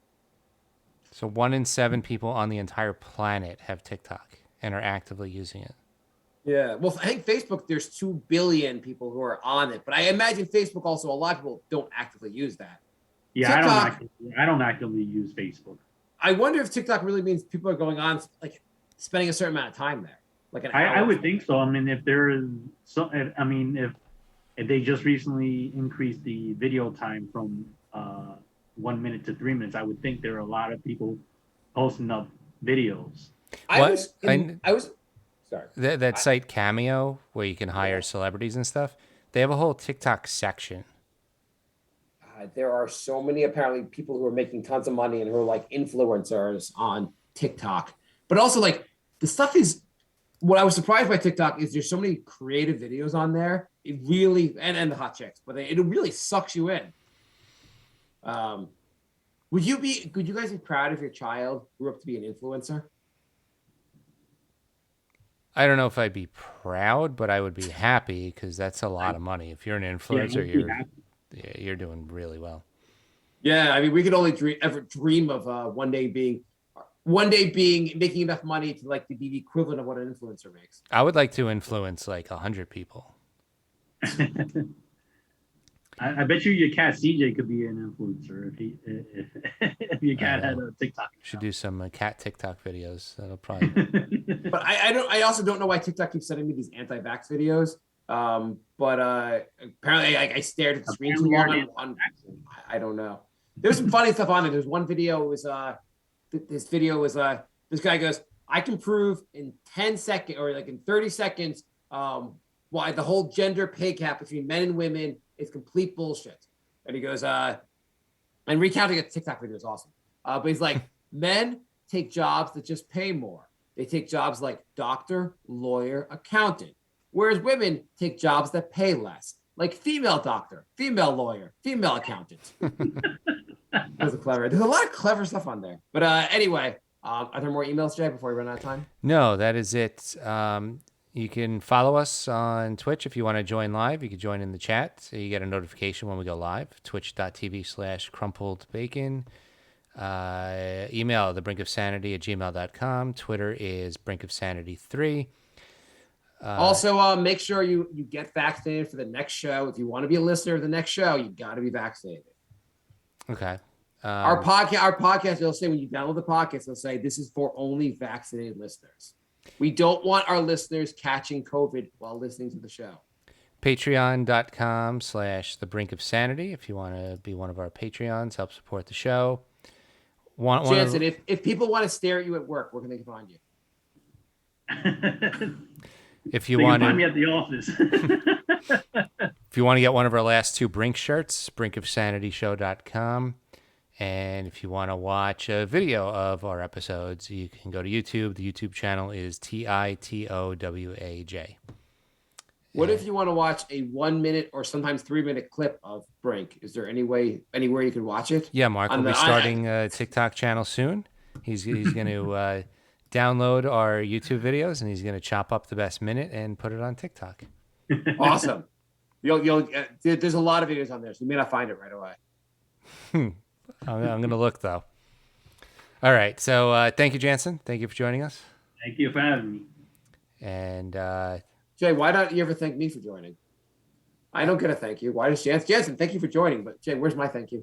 Speaker 1: So 1 in 7 people on the entire planet have TikTok and are actively using it.
Speaker 2: Yeah. Well, I think Facebook, there's 2 billion people who are on it, but I imagine Facebook also, a lot of people don't actively use that.
Speaker 4: Yeah,
Speaker 2: TikTok,
Speaker 4: I don't actively use Facebook.
Speaker 2: I wonder if TikTok really means people are going on, like, spending a certain amount of time there. Like an hour.
Speaker 4: I would think so. I mean, if there is so, if they just recently increased the video time from 1 minute to 3 minutes, I would think there are a lot of people posting up videos.
Speaker 2: I was sorry.
Speaker 1: That site Cameo, where you can hire celebrities and stuff, they have a whole TikTok section.
Speaker 2: There are so many apparently people who are making tons of money and who are like influencers on TikTok. But also, like, the stuff is, what I was surprised by TikTok is there's so many creative videos on there. It really, and the hot chicks, but it really sucks you in. Could you guys be proud if your child grew up to be an influencer?
Speaker 1: I don't know if I'd be proud, but I would be happy because that's a lot of money. If you're an influencer, you're doing really well.
Speaker 2: Yeah, I mean, we could only ever dream of one day being making enough money to like to be the equivalent of what an influencer makes.
Speaker 1: I would like to influence like 100 people.
Speaker 4: I bet you your cat CJ could be an influencer if your cat had a TikTok.
Speaker 1: Should do some cat TikTok videos. That'll probably.
Speaker 2: But I also don't know why TikTok keeps sending me these anti-vax videos. But apparently I stared at the screen too long. I don't know. There's some funny stuff on it. There's one video. It was this video was this guy goes, I can prove in 10 seconds or like in 30 seconds why the whole gender pay gap between men and women is complete bullshit. And he goes, and recounting a TikTok video is awesome. But he's like, men take jobs that just pay more. They take jobs like doctor, lawyer, accountant. Whereas women take jobs that pay less, like female doctor, female lawyer, female accountant. That's clever. There's a lot of clever stuff on there. But anyway, are there more emails, Jay, before we run out of time?
Speaker 1: No, that is it. You can follow us on Twitch if you want to join live. You can join in the chat so you get a notification when we go live. Twitch.tv/crumpledbacon. Email thebrinkofsanity@gmail.com. Twitter is brinkofsanity3.
Speaker 2: Also, make sure you get vaccinated for the next show. If you want to be a listener of the next show, you got to be vaccinated.
Speaker 1: Okay.
Speaker 2: Our podcast, they'll say when you download the podcast, they'll say this is for only vaccinated listeners. We don't want our listeners catching COVID while listening to the show.
Speaker 1: Patreon.com/thebrinkofsanity if you want to be one of our Patreons, help support the show.
Speaker 2: Janssen, if people want to stare at you at work, where can they find you?
Speaker 1: If you
Speaker 4: They
Speaker 1: want
Speaker 4: can find me
Speaker 1: to,
Speaker 4: at the office.
Speaker 1: if you want to get one of our last 2 Brink shirts, brinkofsanityshow.com. And if you want to watch a video of our episodes, you can go to YouTube. The YouTube channel is TITOWAJ.
Speaker 2: What if you want to watch a 1 minute or sometimes 3 minute clip of Brink? Is there anywhere you could watch it?
Speaker 1: Yeah, Marc will be starting a TikTok channel soon. He's going to download our YouTube videos and he's going to chop up the best minute and put it on TikTok.
Speaker 2: Awesome. There's a lot of videos on there, so you may not find it right away.
Speaker 1: I'm going to look though. All right. So thank you, Janssen. Thank you for joining us.
Speaker 4: Thank you for having me.
Speaker 1: And
Speaker 2: Jay, why don't you ever thank me for joining? I don't get a thank you. Why does Janssen, thank you for joining, but Jay, where's my thank you?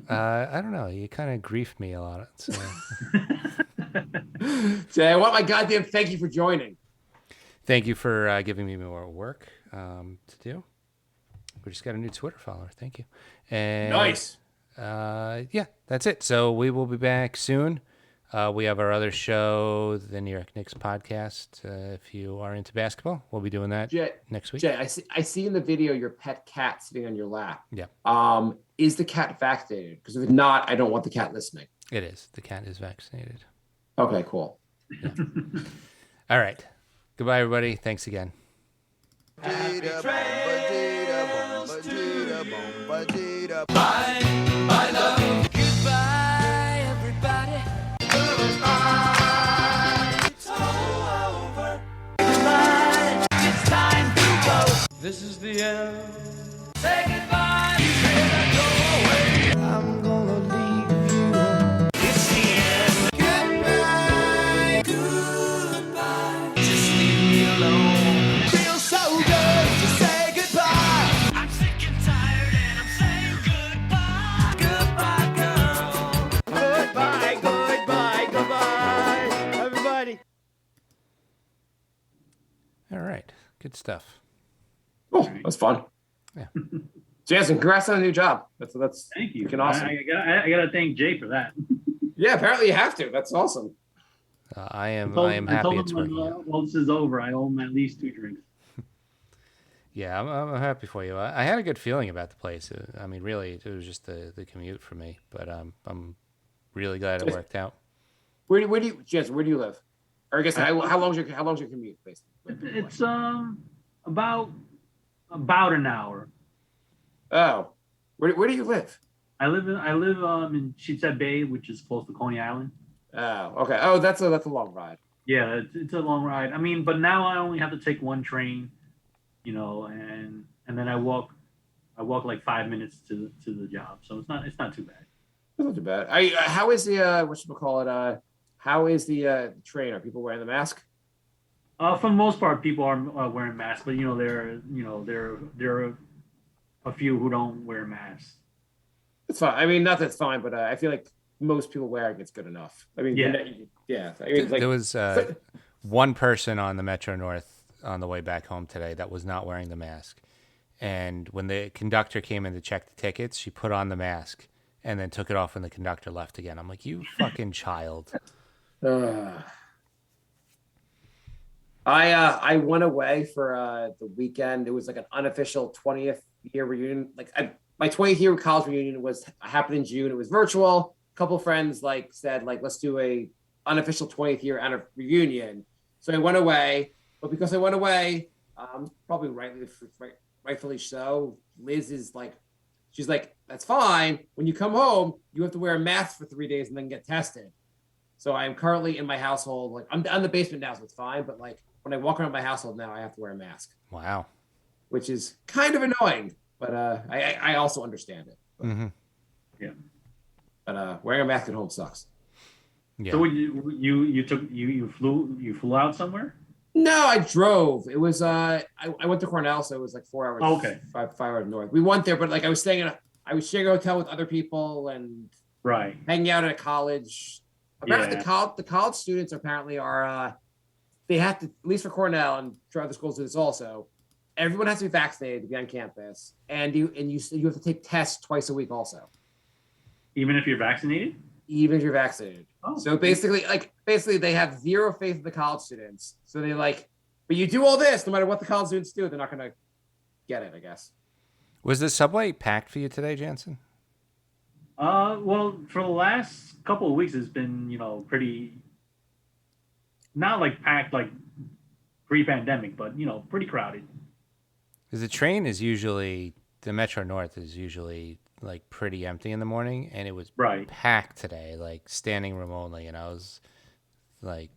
Speaker 1: I don't know. You kind of grief me a lot. So.
Speaker 2: Jay, I want my goddamn thank you for joining.
Speaker 1: Thank you for giving me more work to do. We just got a new Twitter follower. Thank you. And,
Speaker 2: Nice.
Speaker 1: Yeah, that's it. So we will be back soon. We have our other show, the New York Knicks podcast. If you are into basketball, we'll be doing that next week.
Speaker 2: Jay, I see in the video your pet cat sitting on your lap.
Speaker 1: Yeah.
Speaker 2: Is the cat vaccinated? Because if not, I don't want the cat listening.
Speaker 1: It is. The cat is vaccinated.
Speaker 2: Okay, cool.
Speaker 1: Yeah. All right. Goodbye, everybody. Thanks again.
Speaker 3: Bye, love. Goodbye, everybody. It's all over. Goodbye. It's time to go. This is the end. Say goodbye. You can't go away. I'm gonna leave you. It's the end. Goodbye. Goodbye. Just leave me alone. Feels so good to say goodbye. I'm sick and tired and I'm saying goodbye. Goodbye, girl. Goodbye, goodbye, goodbye, everybody.
Speaker 1: All right. Good stuff.
Speaker 2: Oh, that was fun.
Speaker 1: Yeah.
Speaker 2: Janssen, congrats on a new job. That's
Speaker 4: Thank you.
Speaker 2: freaking awesome.
Speaker 4: I gotta thank Jay for that.
Speaker 2: Yeah, apparently you have to. That's awesome.
Speaker 1: I am
Speaker 4: I
Speaker 1: happy
Speaker 4: told
Speaker 1: it's
Speaker 4: him
Speaker 1: working.
Speaker 4: when all this is over, I owe him at least 2 drinks.
Speaker 1: Yeah, I'm happy for you. I had a good feeling about the place. I mean, really, it was just the commute for me, but I'm really glad it worked out.
Speaker 2: Where do you, Janssen, where do you live? Or I guess how long's your commute, basically?
Speaker 4: It's about an hour.
Speaker 2: Oh, where do you live?
Speaker 4: I live in Sheepshead Bay, which is close to Coney Island.
Speaker 2: Oh, okay. Oh, that's a long ride.
Speaker 4: Yeah, it's a long ride. I mean, but now I only have to take 1 train, you know, and then I walk like 5 minutes to the job, so it's not too bad.
Speaker 2: That's not too bad. How is the whatchamacallit? How is the train? Are people wearing the mask?
Speaker 4: For the most part, people are wearing masks, but there are a few who don't wear masks.
Speaker 2: It's fine. I mean, not that's fine, but I feel like most people wearing it's good enough. I mean,
Speaker 4: Yeah.
Speaker 2: yeah. I mean,
Speaker 1: There was one person on the Metro North on the way back home today that was not wearing the mask. And when the conductor came in to check the tickets, she put on the mask and then took it off when the conductor left again. I'm like, you fucking child.
Speaker 2: I went away for the weekend. It was like an unofficial 20th year reunion. My 20th year college reunion happened in June. It was virtual. A couple friends said let's do a unofficial 20th year reunion. So I went away, but because I went away, probably rightfully so. Liz is she's like, that's fine. When you come home, you have to wear a mask for 3 days and then get tested. So I'm currently in my household. I'm in the basement now, so it's fine. But when I walk around my household now, I have to wear a mask.
Speaker 1: Wow.
Speaker 2: Which is kind of annoying, but I also understand it.
Speaker 1: Mm-hmm.
Speaker 4: Yeah.
Speaker 2: But wearing a mask at home sucks.
Speaker 1: Yeah.
Speaker 4: So when you flew out somewhere?
Speaker 2: No, I drove. It was I went to Cornell, so it was like 4 hours.
Speaker 4: Oh, okay.
Speaker 2: Five hours north. We went there, but like I was sharing a hotel with other people and
Speaker 4: Right.
Speaker 2: hanging out at a college. Apparently,
Speaker 4: Yeah.
Speaker 2: the college students apparently are they have to, at least for Cornell and for other schools do this also. Everyone has to be vaccinated to be on campus, and you have to take tests twice a week also,
Speaker 4: Even if you're vaccinated?
Speaker 2: even if you're vaccinated.
Speaker 4: Oh.
Speaker 2: So basically they have zero faith in the college students. So they like, but you do all this, no matter what the college students do, they're not gonna get it, I guess.
Speaker 1: Was the subway packed for you today, Jansen?
Speaker 4: Well, for the last couple of weeks, it's been, pretty, not like packed like pre-pandemic, but, pretty crowded.
Speaker 1: Because the Metro North is usually like pretty empty in the morning, and it was
Speaker 4: Right.
Speaker 1: packed today, like standing room only, and I was like,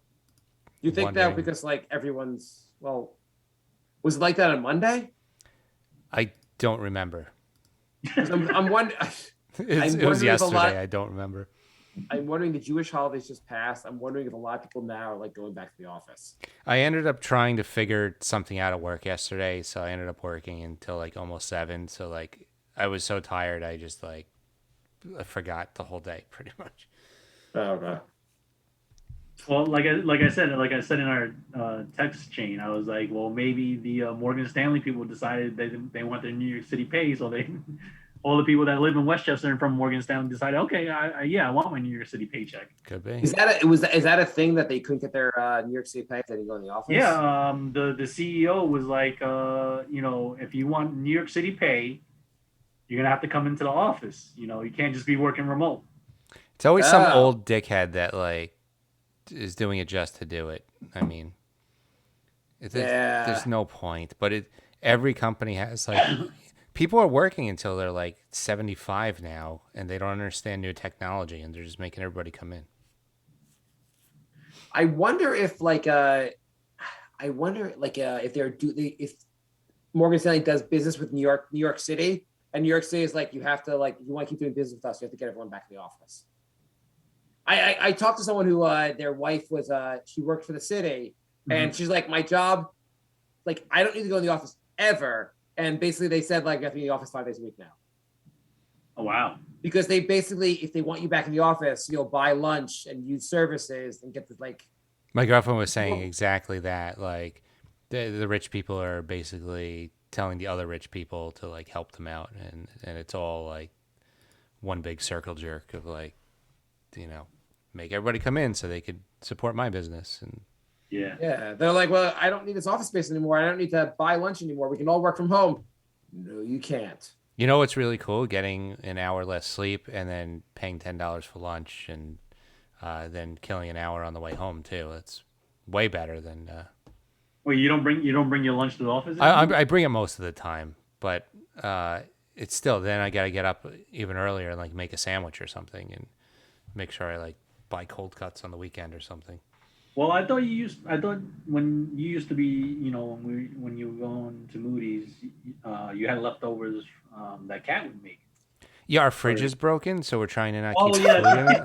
Speaker 2: You think that
Speaker 1: wondering-
Speaker 2: because like everyone's was it like that on Monday?
Speaker 1: I don't remember.
Speaker 2: 'Cause I'm wondering.
Speaker 1: It was
Speaker 2: wondering if a
Speaker 1: yesterday.
Speaker 2: lot-
Speaker 1: I don't remember.
Speaker 2: I'm wondering the Jewish holidays just passed. I'm wondering if a lot of people now are like going back to the office.
Speaker 1: I ended up trying to figure something out at work yesterday, so I ended up working until like almost 7. So like I was so tired, I just like I forgot the whole day pretty much.
Speaker 2: Oh, okay.
Speaker 4: Well, like I said in our text chain, I was like, well, maybe the Morgan Stanley people decided they want their New York City pay, so all the people that live in Westchester and from Morgan Stanley decided, okay, I want my New York City paycheck.
Speaker 1: Could be.
Speaker 2: Is that a thing that they couldn't get their New York City pay if they didn't go in the office?
Speaker 4: Yeah, the CEO was like, if you want New York City pay, you're gonna have to come into the office. You can't just be working remote.
Speaker 1: It's always some
Speaker 2: Oh.
Speaker 1: old dickhead that like is doing it just to do it. I mean,
Speaker 2: Yeah.
Speaker 1: there's no point. But every company has like people are working until they're like 75 now, and they don't understand new technology, and they're just making everybody come in.
Speaker 2: I wonder if if Morgan Stanley does business with New York City, and New York City is like, you have to like, if you want to keep doing business with us, you have to get everyone back to the office. I talked to someone who their wife was she worked for the city, and she's like, my job, like I don't need to go in the office ever, and basically they said like you have to be in the office 5 days a week now.
Speaker 4: Oh wow.
Speaker 2: Because they basically, if they want you back in the office, you'll buy lunch and use services and get the like.
Speaker 1: My girlfriend was saying exactly that. Like the rich people are basically telling the other rich people to like help them out, and it's all like one big circle jerk of like, make everybody come in so they could support my business. And
Speaker 2: Yeah, they're like, well, I don't need this office space anymore. I don't need to buy lunch anymore. We can all work from home. No, you can't.
Speaker 1: you know what's really cool? Getting an hour less sleep and then paying $10 for lunch, and then killing an hour on the way home too. That's way better than.
Speaker 4: Wait, you don't bring your lunch to the office?
Speaker 1: I bring it most of the time, but it's still, then I gotta get up even earlier and like make a sandwich or something, and make sure I like buy cold cuts on the weekend or something.
Speaker 4: Well, I thought when you used to be, when you were going to Moody's, you had leftovers that Cat would make.
Speaker 1: Yeah, our fridge is broken, so we're trying to not
Speaker 4: Oh,
Speaker 1: keep
Speaker 4: yeah.
Speaker 1: food in it.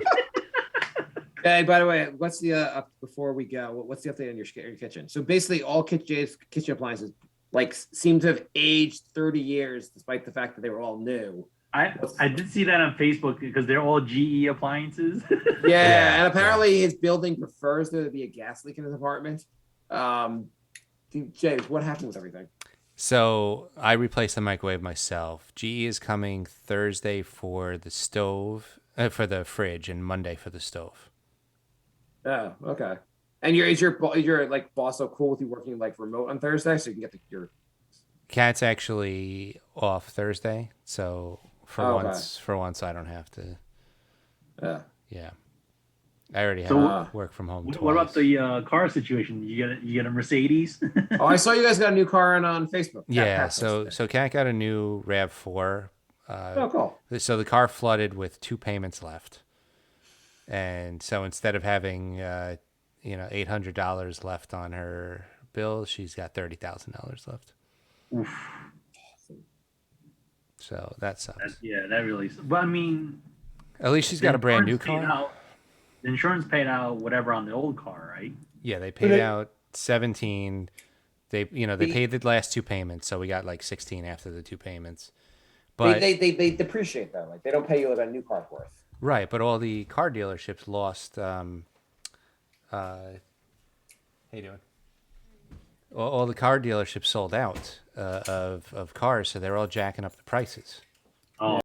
Speaker 2: Hey, by the way, what's the before we go? What's the update on your kitchen? So basically, all kitchen appliances like seem to have aged 30 years, despite the fact that they were all new.
Speaker 4: I did see that on Facebook because they're all GE appliances.
Speaker 2: Yeah, and apparently his building prefers there to be a gas leak in his apartment. James, what happened with everything?
Speaker 1: So I replaced the microwave myself. GE is coming Thursday for the stove, for the fridge, and Monday for the stove.
Speaker 2: Oh, okay. And is your like boss so cool with you working like remote on Thursday, so you can get your
Speaker 1: Cat's actually off Thursday, so for
Speaker 2: okay.
Speaker 1: once I don't have to. Yeah, I already have
Speaker 4: So,
Speaker 1: work from home.
Speaker 4: What about
Speaker 1: twice.
Speaker 4: the car situation? You get a Mercedes?
Speaker 2: Oh, I saw you guys got a new car on Facebook.
Speaker 1: Yeah,
Speaker 2: Pat posted
Speaker 1: so
Speaker 2: it.
Speaker 1: Cat got a new RAV4.
Speaker 2: Oh, cool.
Speaker 1: So the car flooded with 2 payments left, and so instead of having $800 left on her bill, she's got $30,000 left.
Speaker 4: Oof.
Speaker 1: So that sucks.
Speaker 4: That really. But I mean,
Speaker 1: At least she's got a brand new car.
Speaker 4: The insurance paid out whatever on the old car, right?
Speaker 1: Yeah, they paid out 17. They paid the last 2 payments, so we got like 16 after the 2 payments. But
Speaker 5: they depreciate though. Like they don't pay you what a new car's worth.
Speaker 1: right, but all the car dealerships lost. How you doing? All the car dealerships sold out of cars, so they're all jacking up the prices.
Speaker 4: Oh,